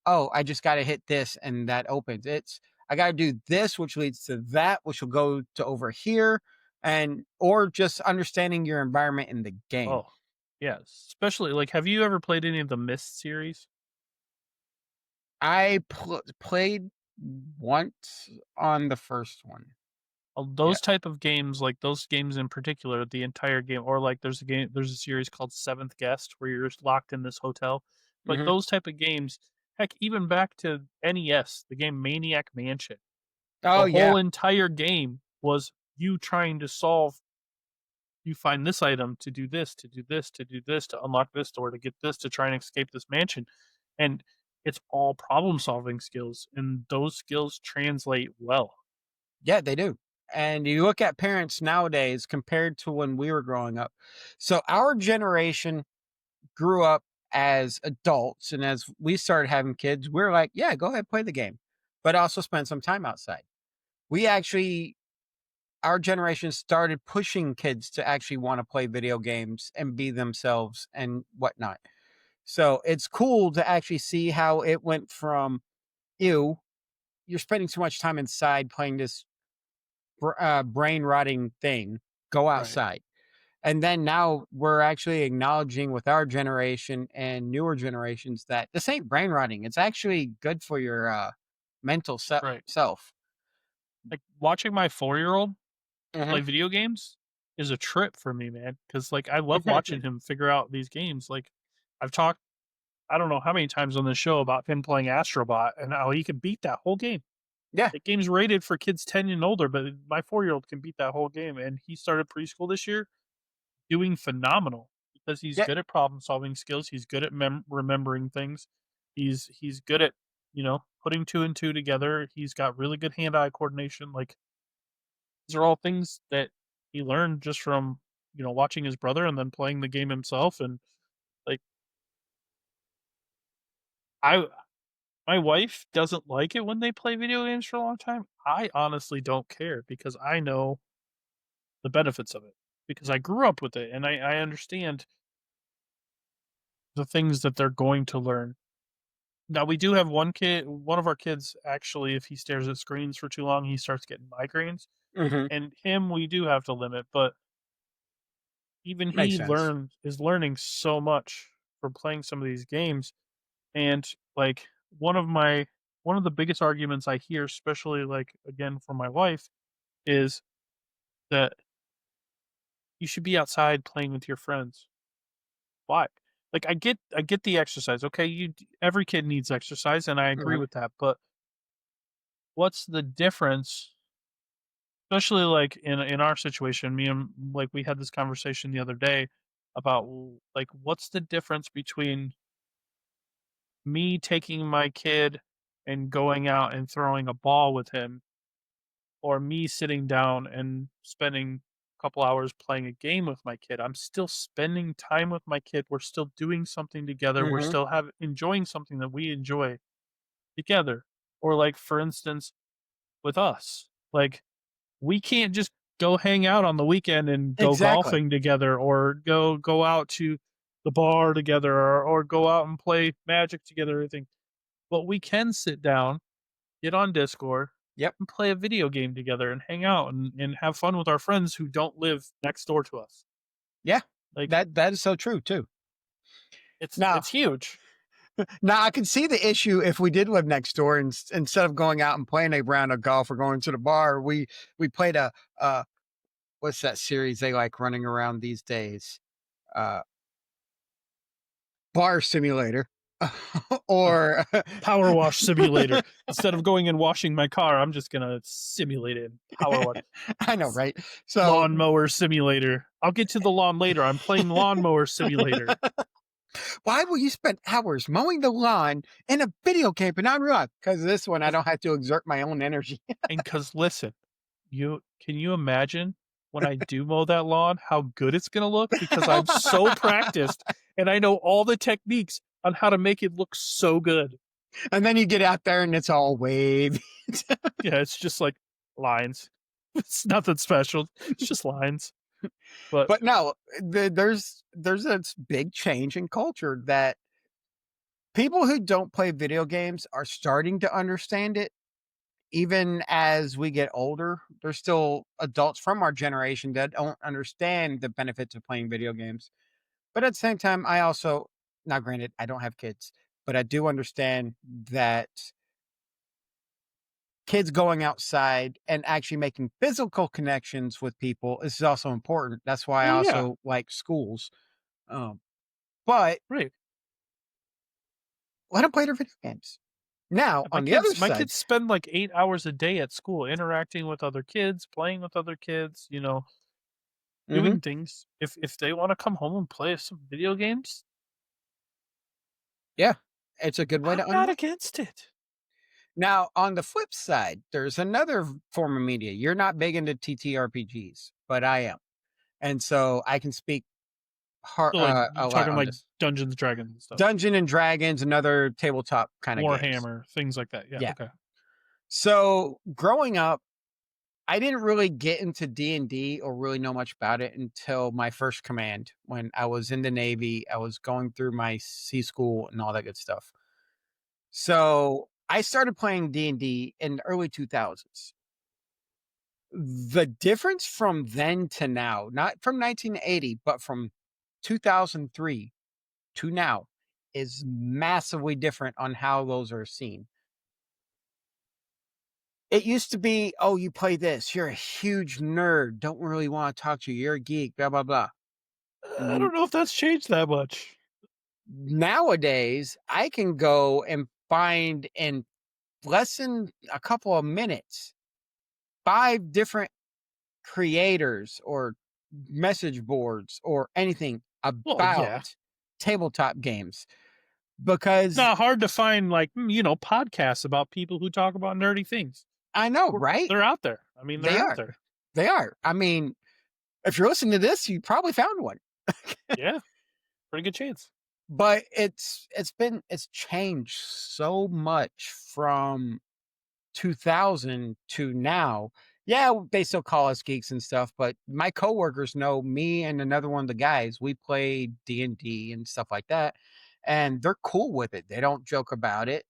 oh, I just got to hit this and that opens. It's, I got to do this, which leads to that, which will go to over here. And, or just understanding your environment in the game. Oh, yeah, especially, like, have you ever played any of the Myst series? Played once on the first one. Yeah. Those type of games, like, those games in particular, the entire game, or, like, there's a series called Seventh Guest where you're just locked in this hotel. Like, Hmm. those type of games, heck, even back to NES, the game Maniac Mansion. Oh, The yeah. whole entire game was you trying to solve, you find this item to do this, to do this, to do this, to unlock this door, to get this, to try and escape this mansion. And it's all problem solving skills, and those skills translate well. Yeah, they do. And you look at parents nowadays compared to when we were growing up. So our generation grew up as adults, and as we started having kids, we're like, yeah, go ahead, play the game, but also spend some time outside. We actually, our generation started pushing kids to actually want to play video games and be themselves and whatnot. So it's cool to actually see how it went from, ew, you're spending too much time inside playing this brain rotting thing, go Right. outside. And then now we're actually acknowledging with our generation and newer generations that this ain't brain rotting. It's actually good for your mental Right. self. Like, watching my 4-year-old Hmm. play video games is a trip for me, man. Because, like, I love watching him figure out these games. Like, I've talked, I don't know how many times on this show about him playing Astrobot and how he can beat that whole game. Yeah. The game's rated for kids 10 and older, but my 4-year-old can beat that whole game, and he started preschool this year doing phenomenal because he's Yeah. good at problem solving skills, he's good at remembering things, he's good at, putting 2 and 2 together, he's got really good hand-eye coordination, like, these are all things that he learned just from, watching his brother and then playing the game himself, and, like, I my wife doesn't like it when they play video games for a long time. I honestly don't care because I know the benefits of it, because I grew up with it and I understand the things that they're going to learn. Now we do have one of our kids actually, if he stares at screens for too long, he starts getting migraines. Hmm. And him we do have to limit, but even Makes he sense. is learning so much from playing some of these games. And, like, one of the biggest arguments I hear, especially, like, again from my wife, is that you should be outside playing with your friends. Why? Like, I get the exercise, okay, every kid needs exercise, and I agree Hmm. with that, but what's the difference, especially, like, in our situation, me and like, we had this conversation the other day about, like, what's the difference between me taking my kid and going out and throwing a ball with him, or me sitting down and spending a couple hours playing a game with my kid? I'm still spending time with my kid. We're still doing something together. We're Hmm. still enjoying something that we enjoy together. Or, like, for instance, with us, like, we can't just go hang out on the weekend and go Exactly. golfing together, or go out to the bar together, or go out and play magic together or anything. But we can sit down, get on Discord, Yep. and play a video game together and hang out and have fun with our friends who don't live next door to us. Yeah. Like, That is so true too. it's Now, it's huge. Now I can see the issue if we did live next door and instead of going out and playing a round of golf or going to the bar, we played a what's that series they like running around these days? Uh, Bar Simulator, or Power wash simulator. Instead of going and washing my car, I'm just gonna simulate it. Power wash. I know, right? So Lawnmower simulator. I'll get to the lawn later. I'm playing lawnmower simulator. why will you spend hours mowing the lawn in a video game but not real life? Because this one I don't have to exert my own energy. And cause listen, can you imagine when I do mow that lawn, how good it's gonna look? Because I'm so practiced and I know all the techniques on how to make it look so good. And then you get out there and it's all wavy. Yeah, it's just like lines. It's nothing special. It's just lines. But But no, there's a big change in culture that people who don't play video games are starting to understand it. Even as we get older, there's still adults from our generation that don't understand the benefits of playing video games. But at the same time, I also, now granted, I don't have kids, but I do understand that kids going outside and actually making physical connections with people is also important. That's why I well, yeah, also like schools. Um, but right. let them play their video games. Now, My on the other my side, kids spend like 8 hours a day at school interacting with other kids, playing with other kids, mhm, doing things. If they want to come home and play some video games, yeah, it's a good way I'm to not unwind. against it. Now, on the flip side, there's another form of media. You're not big into TTRPGs, but I am. And so I can speak So like a you lot talking on like this. Dungeons Dragons and stuff. Dungeon and Dragons and other tabletop kind of games. Warhammer, things like that. Yeah, Yeah. okay. So growing up, I didn't really get into D&D or really know much about it until my first command when I was in the Navy. I was going through my sea school and all that good stuff. So I started playing D&D in the early 2000s. The difference from then to now, not from 1980, but from 2003 to now, is massively different on how those are seen. It used to be, oh, you play this, you're a huge nerd, don't really want to talk to you, you're a geek, blah, blah, blah. I don't know if that's changed that much. Nowadays, I can go and find in less than a couple of minutes 5 different creators or message boards or anything Well, yeah. about tabletop games because Not hard to find like, podcasts about people who talk about nerdy things. I know, right? They're out there. I mean, they're They out are. there. They are. I mean, if you're listening to this, you probably found one. Yeah, pretty good chance. But it's changed so much from 2000 to now. Yeah, they still call us geeks and stuff, but my coworkers know me and another one of the guys. We play D&D and stuff like that, and they're cool with it. They don't joke about it.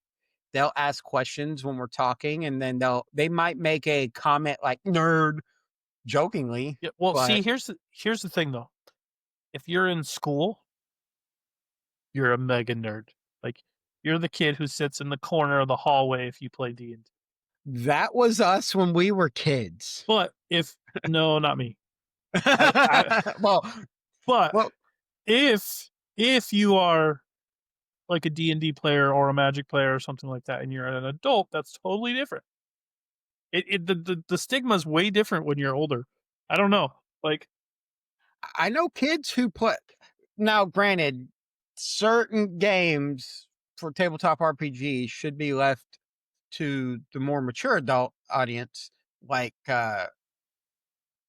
They'll ask questions when we're talking, and then they might make a comment like "nerd" jokingly, Yeah. Well, see, but here's the thing though. If you're in school, you're a mega nerd. Like you're the kid who sits in the corner of the hallway if you play D&D. that was us when we were kids. But if no, not me. I well, but well, if you are like a D&D player or a Magic player or something like that and you're an adult, that's totally different. The stigma is way different when you're older. I don't know. Like I know kids who play. Now, granted, certain games for tabletop RPGs should be left to the more mature adult audience, like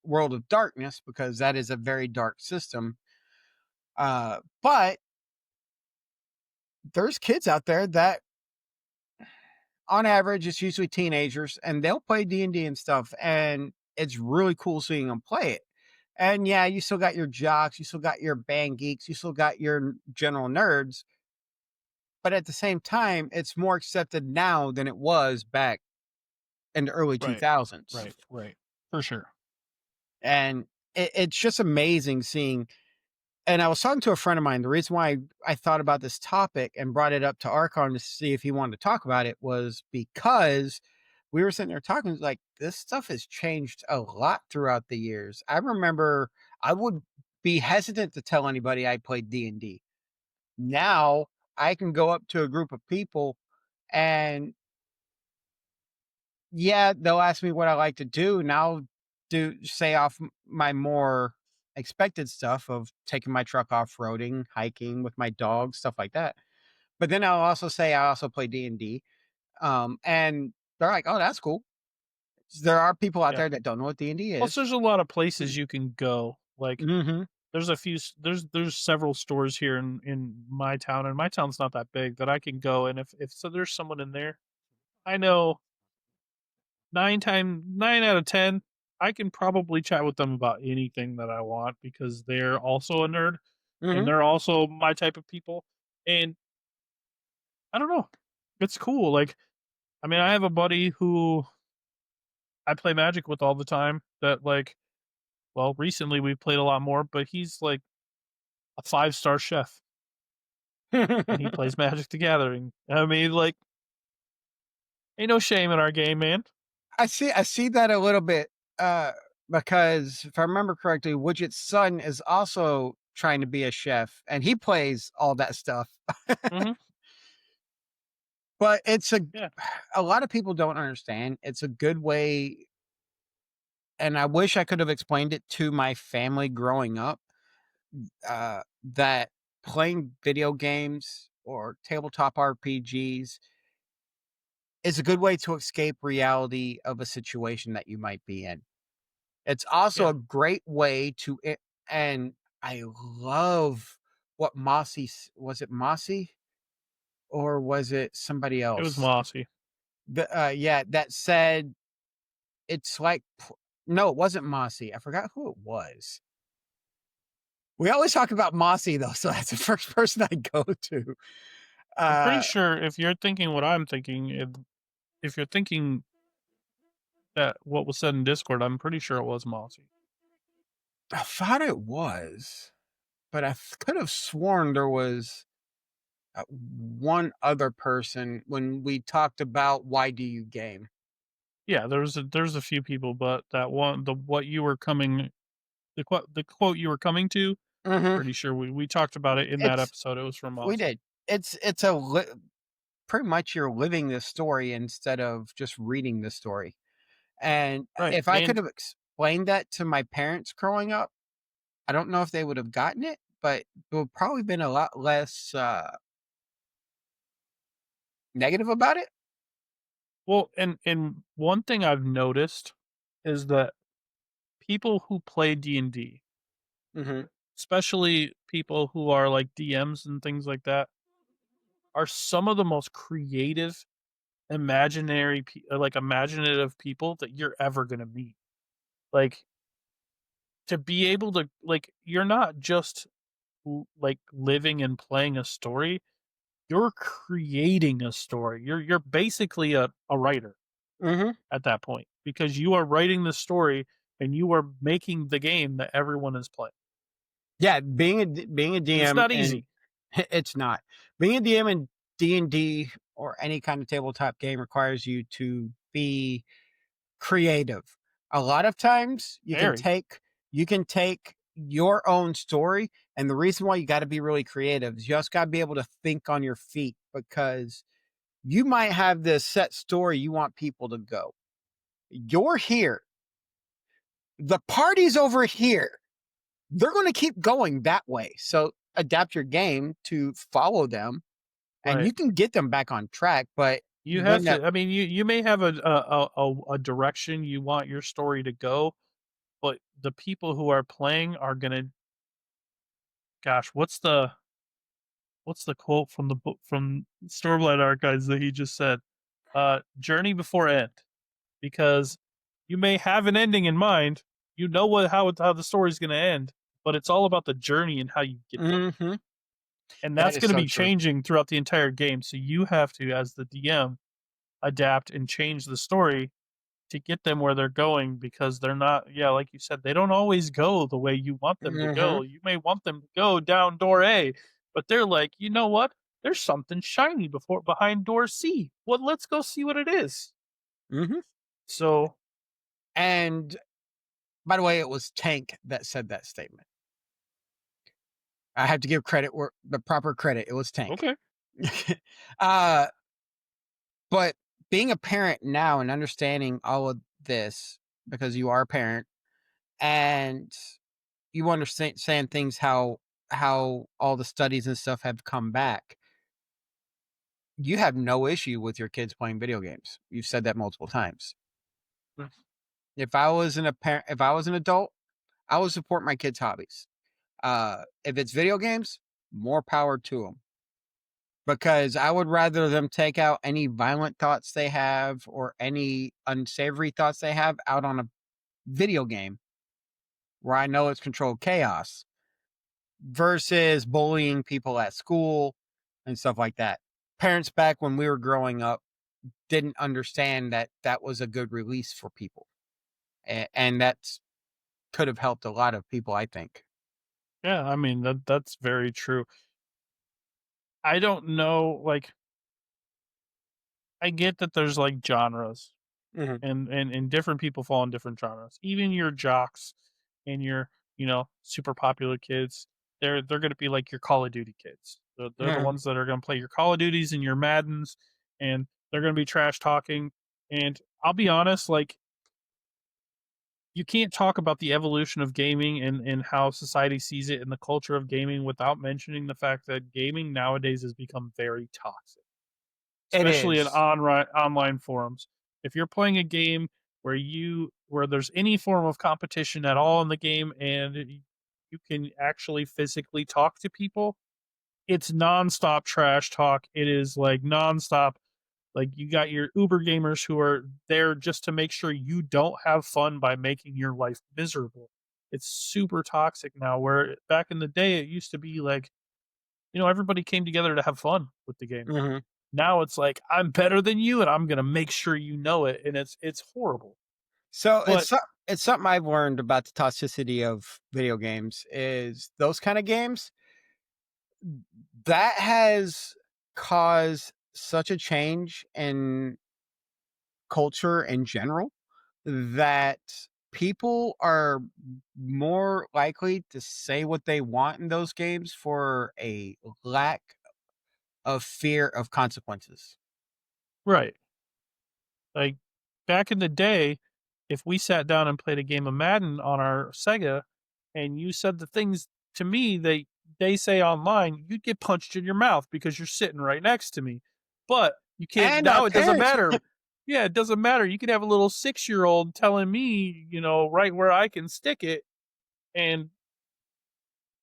World of Darkness, because that is a very dark system. But there's kids out there that, on average, it's usually teenagers, and they'll play D&D and stuff, and it's really cool seeing them play it. And yeah, you still got your jocks, you still got your band geeks, you still got your general nerds, but at the same time, it's more accepted now than it was back in the early right, 2000s. right, for sure. And it's just amazing seeing And I was talking to a friend of mine. The reason why I thought about this topic and brought it up to Archon to see if he wanted to talk about it was because we were sitting there talking, like, this stuff has changed a lot throughout the years. I remember I would be hesitant to tell anybody I played D&D. Now I can go up to a group of people and yeah, they'll ask me what I like to do, and I'll do say off my more expected stuff of taking my truck off-roading, hiking with my dog, stuff like that. But then I'll also say I also play D&D, and they're like, "Oh, that's cool." There are people out Yeah. there that don't know what D&D Plus, is. there's a lot of places you can go. Like, Mhm. there's a few. There's several stores here in my town, and my town's not that big that I can go. And if so, there's someone in there. I know 9 out of 10, I can probably chat with them about anything that I want because they're also a nerd and Mhm. they're also my type of people. And I don't know, it's cool. Like, I mean, I have a buddy who I play Magic with all the time. That like, well, recently we've played a lot more, but he's like a 5-star chef and he plays Magic the Gathering. I mean, like, ain't no shame in our game, man. I see that a little bit, uh, because if I remember correctly, Widget's son is also trying to be a chef, and he plays all that stuff. Hmm. But it's Yeah, a lot of people don't understand. It's a good way, and I wish I could have explained it to my family growing up, that playing video games or tabletop RPGs is a good way to escape reality of a situation that you might be in. It's also yeah. a great way to and I love what was it Mossy or was it somebody It was else? Mossy. Yeah, that said it's like no, it wasn't Mossy. I forgot who it was. We always talk about Mossy though, so that's the first person I go to. I'm pretty Uh, sure if you're thinking what I'm thinking, if you're thinking that what was said in Discord, I'm pretty sure it was Mossy. I thought it was, but could have sworn there was one other person when we talked about why do you game. Yeah, there's a few people, but that one, the what you were coming, the quote you were coming to, Mhm. pretty sure we talked about it in that It's episode. It was from we Mossy. did. It's pretty much you're living this story instead of just reading the story. And Right, if I could and have explained that to my parents growing up, I don't know if they would have gotten it, but it would probably been a lot less negative about it. well, and one thing I've noticed is that people who play D&D, Mhm. especially people who are like DMs and things like that, are some of the most creative, like imaginative people that you're ever gonna meet. Like, to be able to like, you're not just like living and playing a story, you're creating a story. You're basically a writer Mhm. at that point because you are writing the story and you are making the game that everyone is playing. Yeah, being a And it's DM not and easy. it's not. Being a DM in D&D or any kind of tabletop game requires you to be creative. A lot of times Very. you can take your own story, and the reason why you gotta be really creative is you just gotta be able to think on your feet because you might have this set story you want people to go. You're here. The party's over here. They're gonna keep going that way. So adapt your game to follow them, and Right. you can get them back on track, but You have when that to, I mean, you may have a direction you want your story to go, but the people who are playing are gonna, gosh, what's the quote from the book from Stormlight Archives that he just said? Journey before end, because you may have an ending in mind, you know how the story's gonna end, but it's all about the journey and how you get there. Mhm. And That that's is gonna so be true. changing throughout the entire game, so you have to, as the DM, adapt and change the story to get them where they're going because they're not, yeah, like you said, they don't always go the way you want them to Mhm. go. You may want them to go down door A, but they're like, "You know what? There's something shiny before behind door C. Well, let's go see what it is." Mhm. So, And by the way, it was Tank that said that statement. I have to give credit where the proper credit. It was Tank. okay. uh, but being a parent now and understanding all of this because you are a parent and you understand things how all the studies and stuff have come back. You have no issue with your kids playing video games. You've said that multiple times. Mm, If I was an adult, I would support my kids' hobbies. If it's video games, more power to them. Because I would rather them take out any violent thoughts they have or any unsavory thoughts they have out on a video game where I know it's controlled chaos versus bullying people at school and stuff like that. Parents back when we were growing up didn't understand that that was a good release for people. And that could have helped a lot of people, I think. yeah, I mean, that's very true. I don't know, like, I get that there's, like, genres, Mhm. and different people fall in different genres. Even your jocks and your, super popular kids, they're gonna be like your Call of Duty kids. They're the Mhm. ones that are gonna play your Call of Duties and your Maddens, and they're gonna be trash talking, and I'll be honest, like, you can't talk about the evolution of gaming and how society sees it and the culture of gaming without mentioning the fact that gaming nowadays has become very toxic, It especially in is. online forums. If you're playing a game where there's any form of competition at all in the game and you can actually physically talk to people, it's nonstop trash talk. It is like nonstop. Like you got your Uber gamers who are there just to make sure you don't have fun by making your life miserable. It's super toxic now. Where back in the day, it used to be like, everybody came together to have fun with the game. Mhm. Now it's like, I'm better than you and I'm gonna make sure you know it, and it's horrible. So But it's something I've learned about the toxicity of video games is those kind of games that has caused such a change in culture in general that people are more likely to say what they want in those games for a lack of fear of consequences. right, like back in the day, if we sat down and played a game of Madden on our Sega and you said the things to me that they say online, you'd get punched in your mouth because you're sitting right next to me. But you can't And our now, it doesn't parents matter. Yeah, it doesn't matter. You could have a little 6-year-old telling me, right where I can stick it, and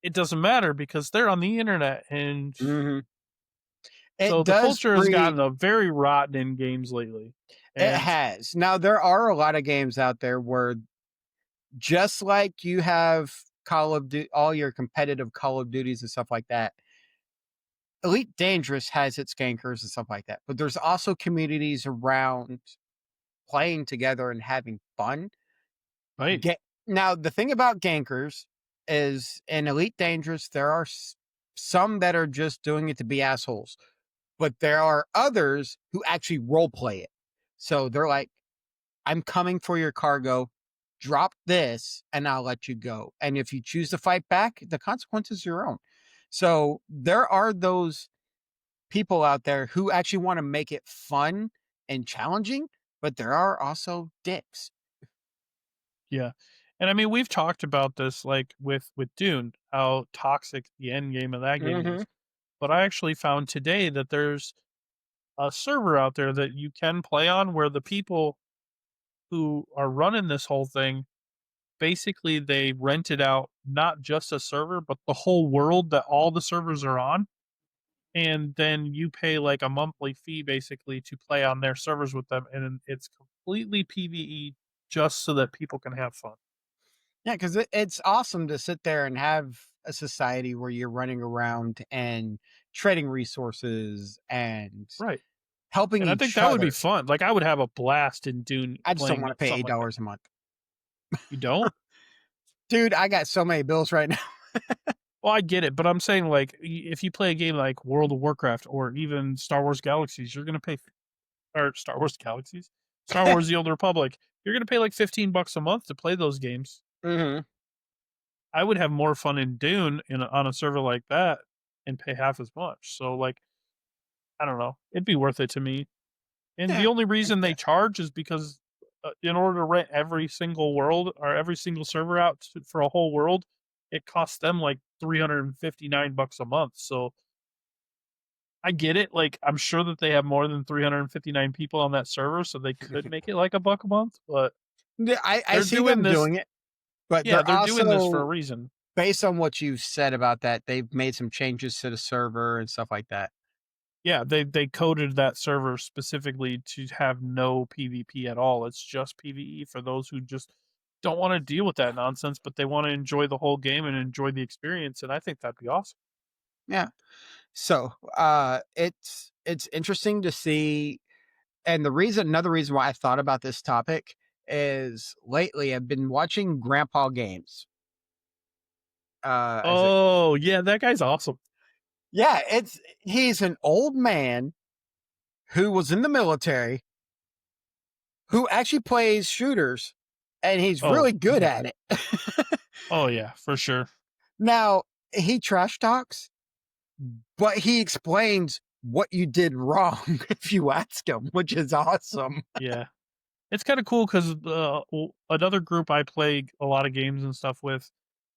it doesn't matter because they're on the internet. And Mhm. so It the does culture has gotten breed a very rotten in games lately. it And has. Now there are a lot of games out there where just like you have Call of Duty, all your competitive Call of Duties and stuff like that. Elite Dangerous has its gankers and stuff like that, but there's also communities around playing together and having fun. right, Now, the thing about gankers is in Elite Dangerous, there are some that are just doing it to be assholes, but there are others who actually role play it. So they're like, I'm coming for your cargo. Drop this and I'll let you go. And if you choose to fight back, the consequence is your own. So there are those people out there who actually want to make it fun and challenging, but there are also dicks. yeah. And I mean, we've talked about this like with Dune, how toxic the end game of that game Hmm. is. But I actually found today that there's a server out there that you can play on where the people who are running this whole thing basically they rented out not just a server, but the whole world that all the servers are on. And then you pay like a monthly fee basically to play on their servers with them. And it's completely PvE just so that people can have fun. Yeah, because it's awesome to sit there and have a society where you're running around and trading resources and Right. helping And I think each that would be other. fun. Like, I would have a blast in Dune I just don't playing want to pay something eight like that. dollars a month, You don't? dude. I got so many bills right now. Well, I get it, but I'm saying, like, if you play a game like World of Warcraft or even Star Wars Galaxies, you're gonna pay or Star Wars Galaxies? Star Wars: The Old Republic, you're gonna pay, like, $15 a month to play those games. Hmm. I would have more fun in Dune on a server like that and pay half as much. So, like, I don't know. It'd be worth it to me. And the Yeah, only I reason they guess. charge is because in order to rent every single world or every single server out for a whole world, it costs them like $359 a month. So I get it. Like, I'm sure that they have more than 359 people on that server, so they could make it like a buck a month. But Yeah, I they're see doing them this. doing it, but Yeah, they're they're doing this for a also, reason. based on what you've said about that, they've made some changes to the server and stuff like that. Yeah, they coded that server specifically to have no PvP at all. It's just PvE for those who just don't want to deal with that nonsense, but they want to enjoy the whole game and enjoy the experience. And I think that'd be awesome. Yeah. So, it's interesting to see, and another reason why I thought about this topic is lately I've been watching Grandpa Games. As it Oh yeah, that guy's awesome. Yeah, he's an old man who was in the military who actually plays shooters, and he's Oh really good yeah. at it. Oh yeah, for sure. Now, he trash talks, but he explains what you did wrong if you ask him, which is awesome. Yeah, it's kind of cool because another group I play a lot of games and stuff with,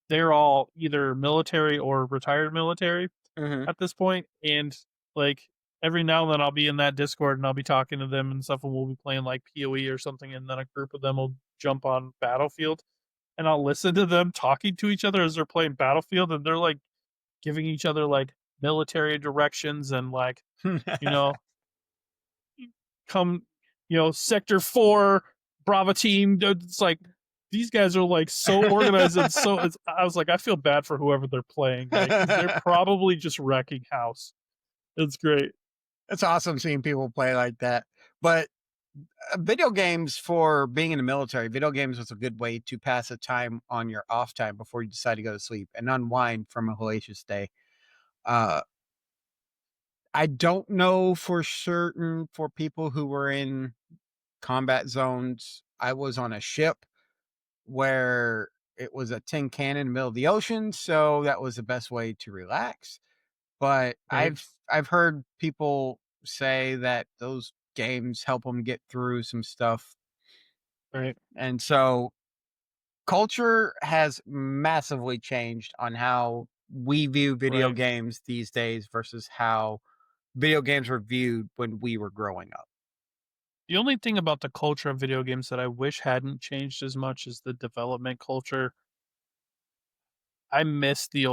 they're all either military or retired military Mhm. at this point, and, like, every now and then I'll be in that Discord and I'll be talking to them and stuff, and we'll be playing, like, PoE or something, and then a group of them will jump on Battlefield, and I'll listen to them talking to each other as they're playing Battlefield, and they're, like, giving each other, like, military directions and, like, you know, come, Sector 4, Bravo team, it's like, these guys are, like, so organized and so I was like, "I feel bad for whoever they're playing, like, because 'cause they're probably just wrecking house." It's great. It's awesome seeing people play like that. But video games, for being in the military, video games was a good way to pass the time on your off time before you decide to go to sleep and unwind from a hellacious day. Uh, I don't know for certain for people who were in combat zones. I was on a ship where it was a tin can in the middle of the ocean, so that was the best way to relax. But Right, I've heard people say that those games help them get through some stuff, right. and so culture has massively changed on how we view video Right. games these days versus how video games were viewed when we were growing up. The only thing about the culture of video games that I wish hadn't changed as much is the development culture. I miss the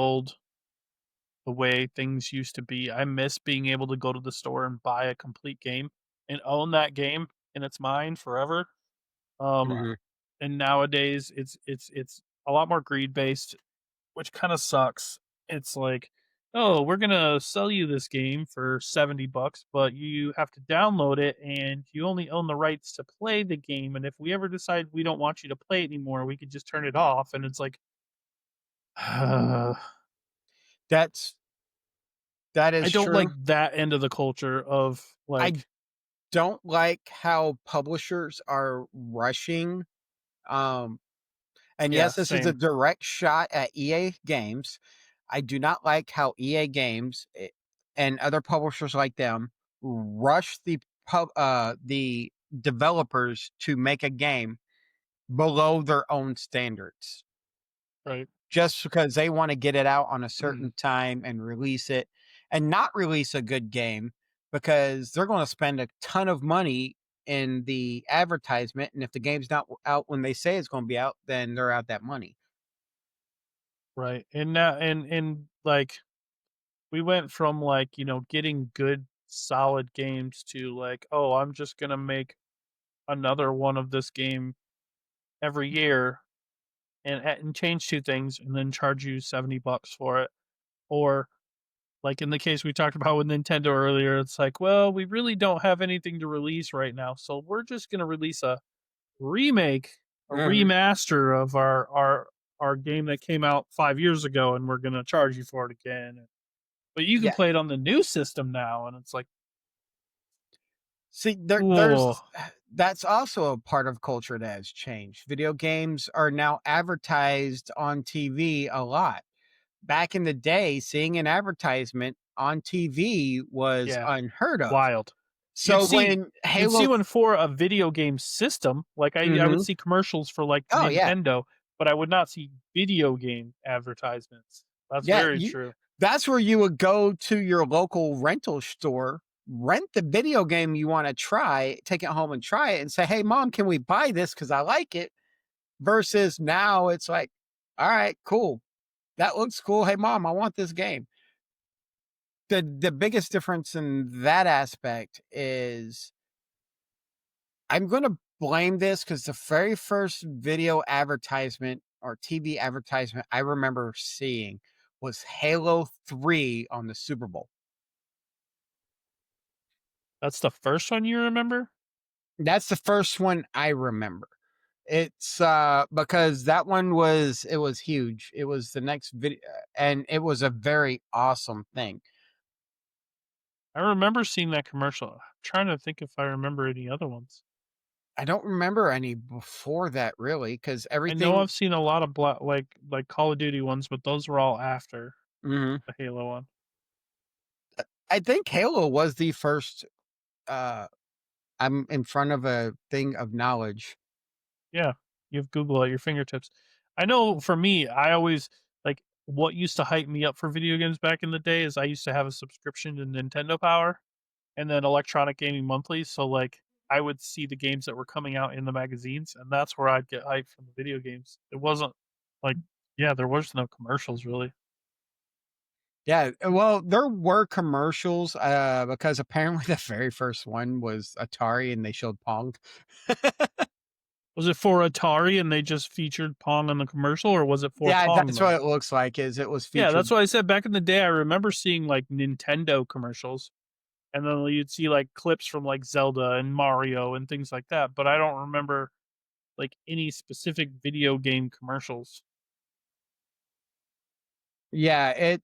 way things used to be. I miss being able to go to the store and buy a complete game and own that game and it's mine forever. Um, Mhm. and nowadays it's a lot more greed based, which kind of sucks. It's like, oh, we're gonna sell you this game for $70, but you have to download it and you only own the rights to play the game. And if we ever decide we don't want you to play it anymore, we could just turn it off. And it's like, I That's that is don't like true. that end of the culture of I like, don't like how publishers are rushing, um, and yeah, yes, this is a same, direct shot at EA Games. I do not like how EA Games, and other publishers like them rush the developers to make a game below their own standards right? just because they want to get it out on a certain time and release it and not release a good game because they're going to spend a ton of money in the advertisement, and if the game's not out when they say it's going to be out, then they're out that money. Right. And now and like we went from like, getting good solid games to like, oh, I'm just gonna make another one of this game every year and change two things and then charge you $70 for it. Or Like in the case we talked about with Nintendo earlier, it's like, well, we really don't have anything to release right now, so we're just gonna release a remake, a Mhm. remaster of our game that came out 5 years ago, and we're gonna charge you for it again. But you can Yeah. play it on the new system now, and it's like, See, "Whoa." that's also a part of culture that has changed. Video games are now advertised on TV a lot. Back in the day, seeing an advertisement on TV was Yeah, unheard of. wild. You'd So see when you'd see Halo one for a video game system, like, I would Mhm. see commercials for, like, Oh, yeah. Nintendo, but I would not see video game advertisements. That's Yeah, very you true. that's where you would go to your local rental store, rent the video game you wanna try, take it home and try it, and say, "Hey, mom, can we buy this because I like it?" Versus now it's like, "Alright, cool. That looks cool. Hey, mom, I want this game." The biggest difference in that aspect is I'm gonna blame this because the very first video advertisement or TV advertisement I remember seeing was Halo 3 on the Super Bowl. That's the first one you remember? That's the first one I remember. It's, because that one was huge. It was the next video, and it was a very awesome thing. I remember seeing that commercial. I'm trying to think if I remember any other ones. I don't remember any before that really, because I know everything I've seen a lot of like Call of Duty ones, but those were all after Mhm. the Halo one. I think Halo was the first, uh I'm in front of a thing of knowledge. Yeah, you have Google at your fingertips. I know for me, I always like what used to hype me up for video games back in the day is I used to have a subscription to Nintendo Power and then Electronic Gaming Monthly. So like I would see the games that were coming out in the magazines, and that's where I'd get hyped from the video games. It wasn't like yeah, there was no commercials really. Yeah, well, there were commercials, because apparently the very first one was Atari and they showed Pong. Was it for Atari and they just featured Pong in the commercial, or was it for Yeah, Pong that's what though? it looks like, is it was Yeah, featured. that's what I said back in the day. I remember seeing like Nintendo commercials, and then you'd see like clips from like Zelda and Mario and things like that. But I don't remember like any specific video game commercials. Yeah,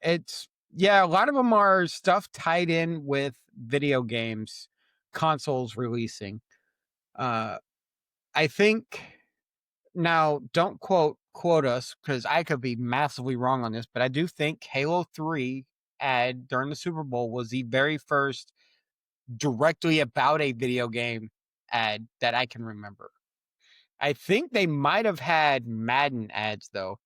it's yeah, a lot of them are stuff tied in with video games, consoles releasing. Uh, I think now don't quote us because I could be massively wrong on this, but I do think Halo 3 ad during the Super Bowl was the very first directly about a video game ad that I can remember. I think they might have had Madden ads though.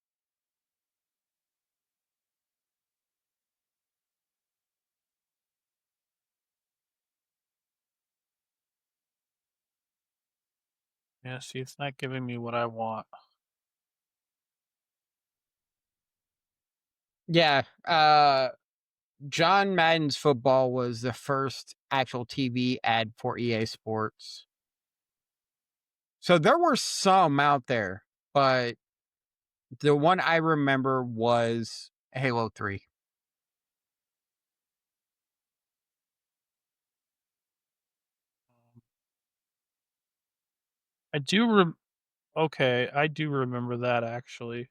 Yeah, see, it's not giving me what I want. Yeah, John Madden's football was the first actual TV ad for EA Sports. So there were some out there, but the one I remember was Halo 3. I do okay, I do remember that actually.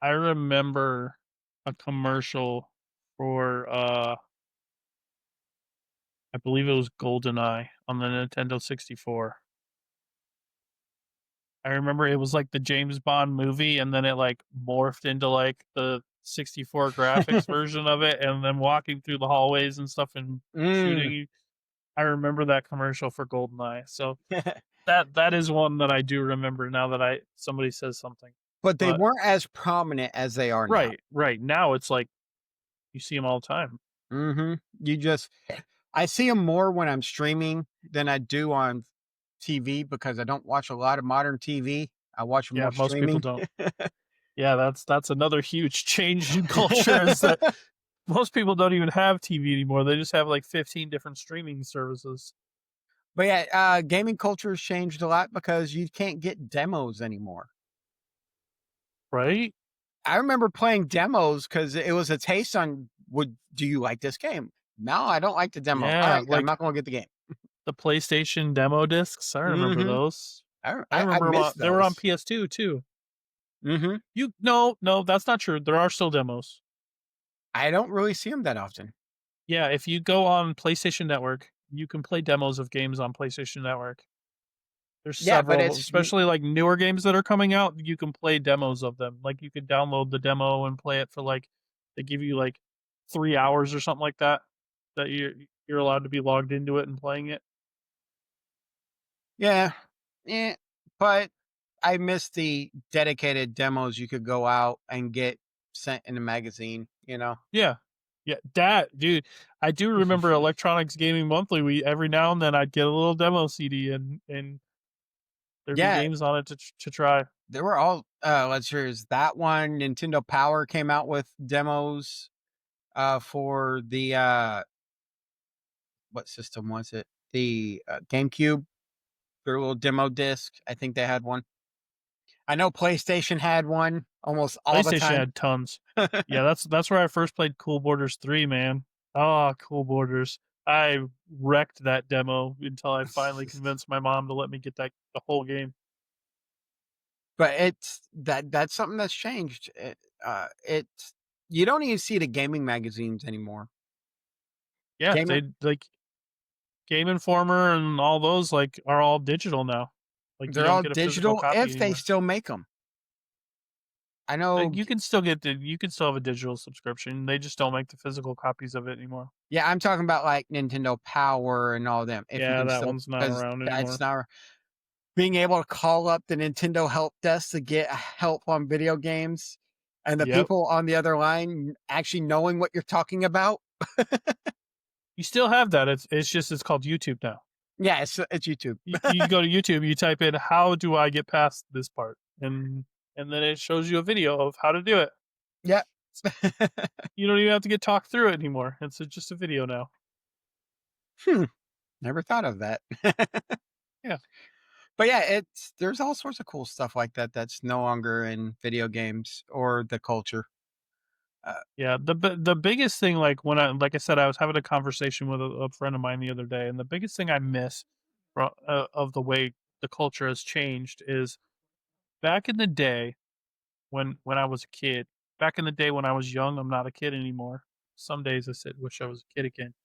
I remember a commercial for I believe it was GoldenEye on the Nintendo 64. I remember it was like the James Bond movie, and then it like morphed into like the 64 graphics version of it, and then walking through the hallways and stuff and shooting Mm. you. I remember that commercial for GoldenEye. So that is one that I do remember now that I somebody says something. But they But weren't as prominent as they are now. right, right. Now it's like you see them all the time. Mhm. You just I see them more when I'm streaming than I do on TV because I don't watch a lot of modern TV. I watch Yeah, more most people streaming. don't. Yeah, that's another huge change in culture is that most people don't even have TV anymore. They just have like 15 different streaming services. But yeah, gaming culture has changed a lot because you can't get demos anymore. Right? I remember playing demos because it was a taste on would do you like this game? No, I don't like the demo. All Yeah, right, I'm like not gonna get the game. the PlayStation demo discs. I remember Mhm. those. I I remember them miss they were on those. PS2 too. Mhm. No, that's not true. There are still demos. I don't really see them that often. Yeah, if you go on PlayStation Network, you can play demos of games on PlayStation Network. There's Yeah, but several, it's especially like newer games that are coming out, you can play demos of them. Like you could download the demo and play it for like they give you like 3 hours or something like that that you're allowed to be logged into it and playing it. yeah, yeah, but I miss the dedicated demos you could go out and get sent in a magazine, you know? Yeah. Yeah, that dude, I do remember Electronics Gaming Monthly. We every now and then I'd get a little demo CD and there'd be Yeah, games on it to try. there were all let's here's that one. Nintendo Power came out with demos for the what system was it? The GameCube, their little demo disc. I think they had one. I know PlayStation had one almost all the PlayStation time. had tons. Yeah, that's where I first played Cool Borders 3, man. Oh, Cool Borders. I wrecked that demo until I finally convinced my mom to let me get that the whole game. But that's something that's changed. It's you don't even see the gaming magazines anymore. Yeah, Gamer, they like Game Informer and all those like are all digital now. Like you they're don't all get a physical digital copy if they anymore. still make them. I know. You can still get you can still have a digital subscription. They just don't make the physical copies of it anymore. Yeah, I'm talking about like Nintendo Power and all them. If you Yeah, can that still, one's not because around that's anymore. not being able to call up the Nintendo help desk to get help on video games, and the Yep. people on the other line actually knowing what you're talking about. You still have that. It's just it's called YouTube now. Yeah, it's YouTube. You go to YouTube, you type in how do I get past this part, and then it shows you a video of how to do it. Yeah. You don't even have to get talked through it anymore. It's just a video now. Hmm. Never thought of that. Yeah, But yeah, it's there's all sorts of cool stuff like that that's no longer in video games or the culture. Uh, yeah. The biggest thing, like when I like I said, I was having a conversation with a friend of mine the other day, and the biggest thing I miss of the way the culture has changed is back in the day when I was a kid. Back in the day when I was young, I'm not a kid anymore. Some days I said, "Wish I was a kid again."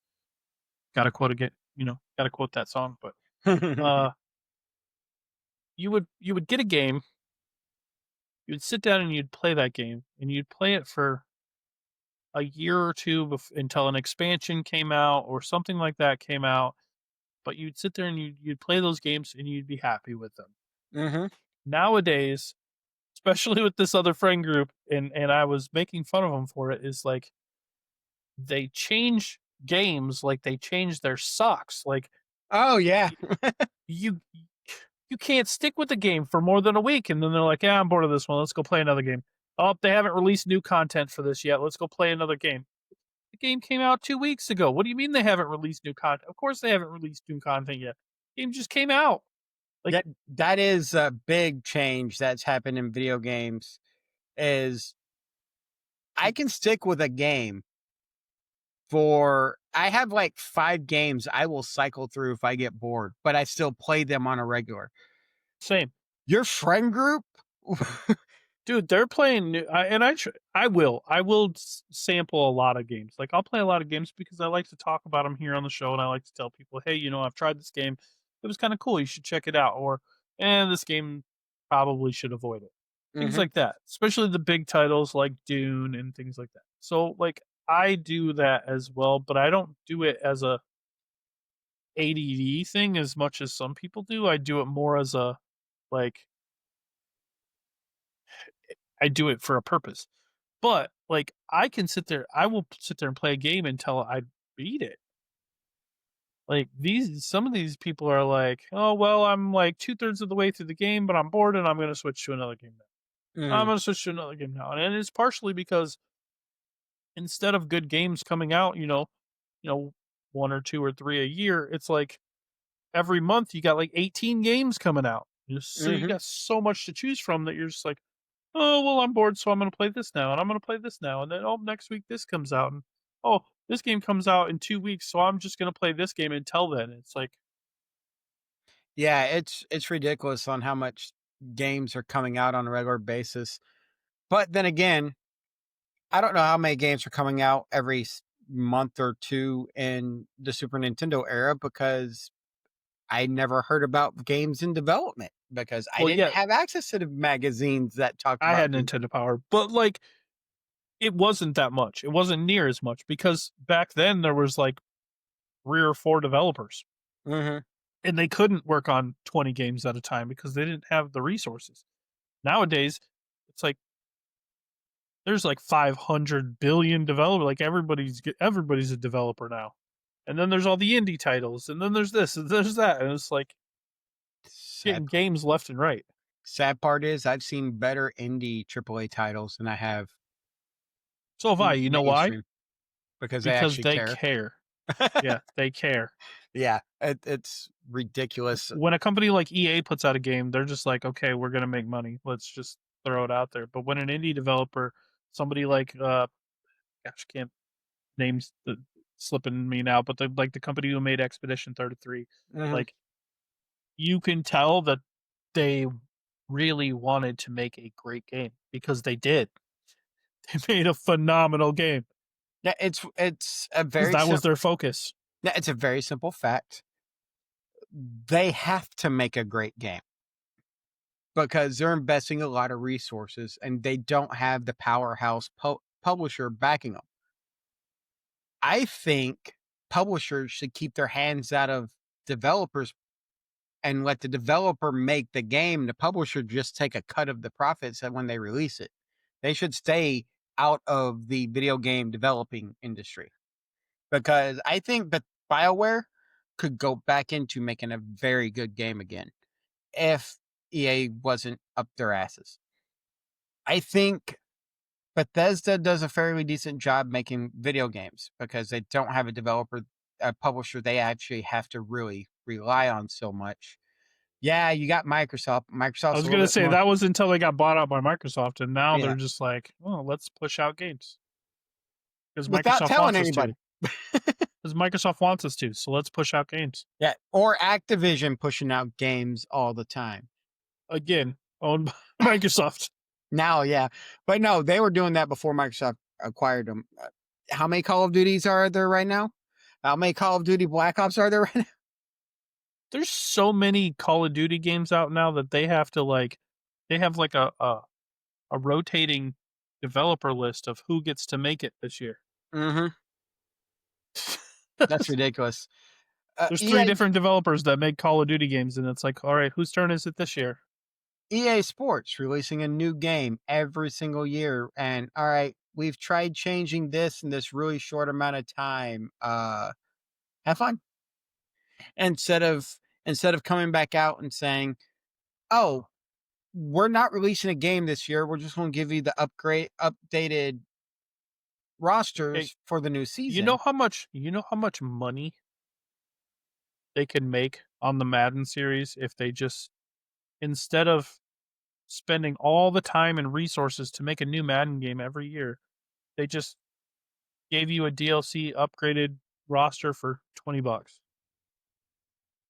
Got to quote again, got to quote that song. But uh, you would get a game, you would sit down and you'd play that game, and you'd play it for a year or two until an expansion came out or something like that came out. But you'd sit there and you'd play those games and you'd be happy with them. hmm Nowadays, especially with this other friend group, and I was making fun of them for it, is like they change games like they change their socks. Like Oh yeah. you you can't stick with the game for more than a week, and then they're like, "Yeah, I'm bored of this one. Let's go play another game." Oh, they haven't released new content for this yet. Let's go play another game. The game came out 2 weeks ago. What do you mean they haven't released new content? Of course they haven't released new content yet. Game just came out. Like, Yeah, that is a big change that's happened in video games. Is I can stick with a game for I have like 5 games I will cycle through if I get bored, but I still play them on a regular. same. Your friend group? Dude, they're playing new, I will sample a lot of games. Like I'll play a lot of games because I like to talk about them here on the show, and I like to tell people, hey, I've tried this game. It was kind of cool. You should check it out. Or, this game probably should avoid it. Things Mhm. like that. Especially the big titles like Dune and things like that. So like I do that as well, but I don't do it as a ADD thing as much as some people do. I do it more as a like I do it for a purpose. But, like, I will sit there and play a game until I beat it. Like, some of these people are like, "Oh, well, I'm, like, 2/3 of the way through the game, but I'm bored, and I'm gonna switch to another game now. I'm Mhm. gonna switch to another game now." And it's partially because instead of good games coming out, 1 or 2 or 3 a year, it's like every month you got, like, 18 games coming out. So you Mhm. got so much to choose from that you're just like, oh well, I'm bored, so I'm going to play this now, and I'm going to play this now, and then oh, next week this comes out, and oh, this game comes out in 2 weeks, so I'm just going to play this game until then. It's like, Yeah, it's ridiculous on how much games are coming out on a regular basis. But then again, I don't know how many games are coming out every month or two in the Super Nintendo era because I never heard about games in development because I well, didn't yeah, have access to the magazines that talked I about had them. Nintendo Power, but like it wasn't that much. It wasn't near as much because back then there was like 3 or 4 developers, Mhm. and they couldn't work on 20 games at a time because they didn't have the resources. Nowadays, it's like there's like 500 billion developer. Like everybody's a developer now. And then there's all the indie titles, and then there's this, and there's that, and it's like Sad getting games left and right. sad part is I've seen better indie AAA titles than I have So have I. You know why? mainstream because they Because actually they care. care. Yeah, they care. Yeah, it's ridiculous. When a company like EA puts out a game, they're just like, okay, we're gonna make money. Let's just throw it out there. But when an indie developer, somebody like gosh, can't names the slipping me now, but the company who made Expedition 33, Mhm. like you can tell that they really wanted to make a great game because they did. They made a phenomenal game Yeah, it's a because very that was simple. their focus. Yeah, it's a very simple fact. They have to make a great game because they're investing a lot of resources and they don't have the powerhouse publisher backing them. I think publishers should keep their hands out of developers and let the developer make the game. The publisher just take a cut of the profits when they release it. They should stay out of the video game developing industry because I think that BioWare could go back into making a very good game again if EA wasn't up their asses. I think Bethesda does a fairly decent job making video games because they don't have a publisher they actually have to really rely on so much. Yeah, you got Microsoft. I Microsoft's was a little gonna bit say more. that was until they got bought out by Microsoft, and now Yeah, they're just like, oh, let's push out games because without Microsoft telling wants us anybody. to. Because Microsoft wants us to, so let's push out games. Yeah, or Activision pushing out games all the time. Again, owned by Microsoft. Now, yeah, but no, they were doing that before Microsoft acquired them. How many Call of Duties are there right now? How many Call of Duty Black Ops are there right now? There's so many Call of Duty games out now that they have to like, they have like a rotating developer list of who gets to make it this year. Mm-hmm. That's ridiculous. There's 3 EA different developers that make Call of Duty games, and it's like, all right, whose turn is it this year? EA Sports releasing a new game every single year, and all right, we've tried changing this in this really short amount of time. Have fun. Instead of coming back out and saying, "Oh, we're not releasing a game this year. We're just going to give you the updated Hey, rosters for the new season." you know how much money they can make on the Madden series if they just instead of spending all the time and resources to make a new Madden game every year, they just gave you a DLC upgraded roster for $20.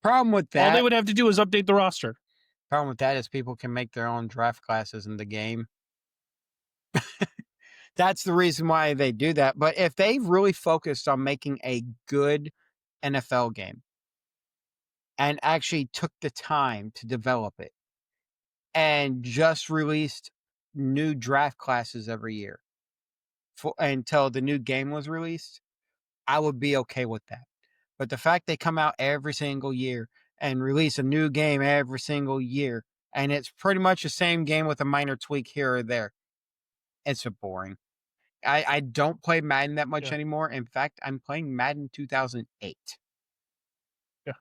Problem with All they that, would have to do is update the roster. problem with that is people can make their own draft classes in the game. That's the reason why they do that. But if they really focused on making a good NFL game and actually took the time to develop it and just released new draft classes every year until the new game was released, I would be okay with that. But the fact they come out every single year and release a new game every single year, and it's pretty much the same game with a minor tweak here or there, it's a boring. I don't play Madden that much Yeah, anymore. In fact, I'm playing Madden 2008. yeah.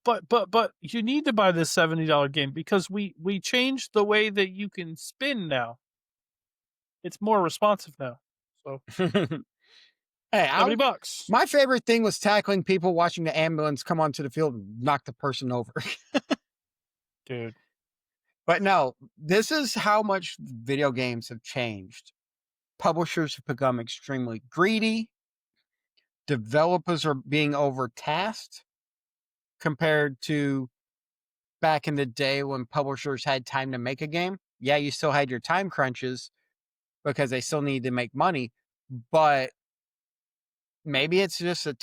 But you need to buy this $70 game because we changed the way that you can spin now. It's more responsive now. So Hey, 70 bucks. my favorite thing was tackling people watching the ambulance come onto the field and knock the person over. Dude. But no, this is how much video games have changed. Publishers have become extremely greedy. Developers are being overtasked compared to back in the day when publishers had time to make a game. Yeah, you still had your time crunches because they still need to make money, but maybe it's just a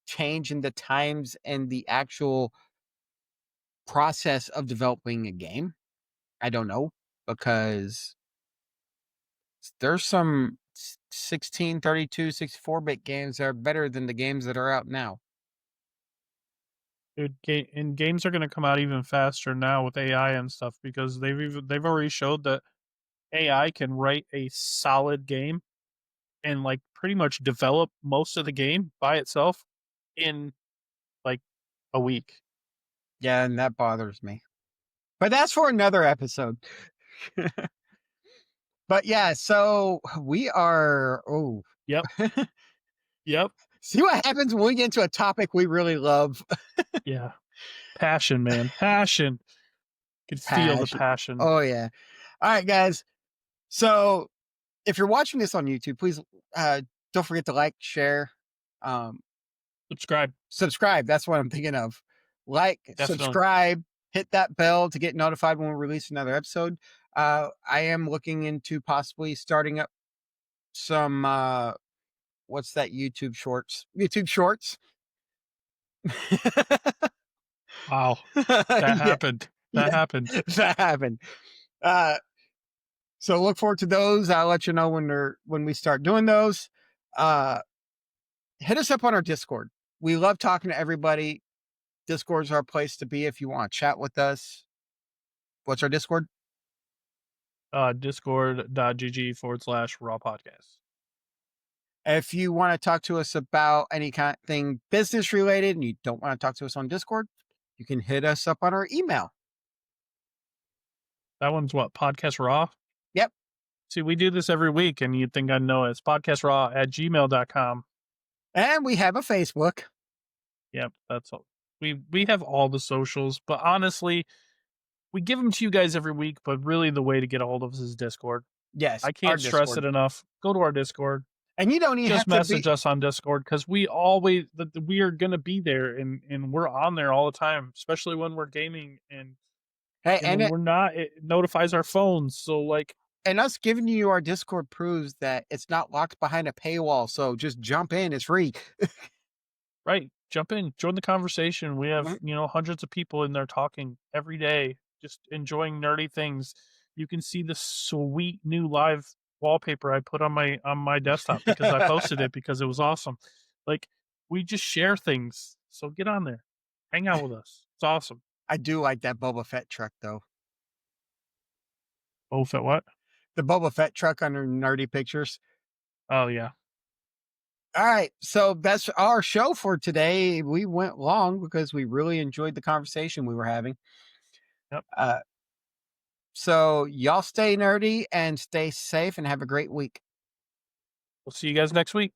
change in the times and the actual process of developing a game. I don't know, because there's some 16, 32, 64-bit games that are better than the games that are out now. Dude, and games are gonna come out even faster now with AI and stuff because they've already showed that AI can write a solid game and, like, pretty much develop most of the game by itself in, like, a week. Yeah, and that bothers me. But that's for another episode. But yeah, so we are Yep, yep, see what happens when we get into a topic we really love. yeah. Passion, man, passion. Could feel the Passion. passion. Oh yeah. All right, guys. So if you're watching this on YouTube, please don't forget to like, share, um, Subscribe, subscribe. That's what I'm thinking of. Like, definitely. subscribe, hit that bell to get notified when we release another episode. I am looking into possibly starting up some what's that YouTube shorts? YouTube shorts. Wow, that Yeah, happened. That yeah, happened. that happened. Uh, so look forward to those. I'll let you know when we start doing those. Uh, hit us up on our Discord. We love talking to everybody. Discord's our place to be if you want to chat with us. What's our Discord? Discord.gg/raw podcast. If you want to talk to us about any kind of thing business related and you don't want to talk to us on Discord, you can hit us up on our email. That one's what? Podcast Raw? Yep. See, we do this every week, and you'd think I'd know it. It's podcastraw@gmail.com. And we have a Facebook. Yep, that's all. We have all the socials, but honestly, we give them to you guys every week, but really the way to get a hold of us is Discord. Yes, I our can't stress Discord. it enough. Go to our Discord. And you don't even Just have to message be. us on Discord because we are gonna be there and we're on there all the time, especially when we're gaming Hey, and when we're not, it notifies our phones. So like, and us giving you our Discord proves that it's not locked behind a paywall. So just jump in; it's free. right, jump in, join the conversation. We have, Mhm. hundreds of people in there talking every day, just enjoying nerdy things. You can see the sweet new live wallpaper I put on my desktop because I posted it because it was awesome. Like, we just share things. So get on there. Hang out with us. It's awesome. I do like that Boba Fett truck, though. Oh, for what? The Boba Fett truck under nerdy pictures. Oh yeah. All right, so that's our show for today. We went long because we really enjoyed the conversation we were having. Yep. Uh, so y'all stay nerdy and stay safe and have a great week. We'll see you guys next week.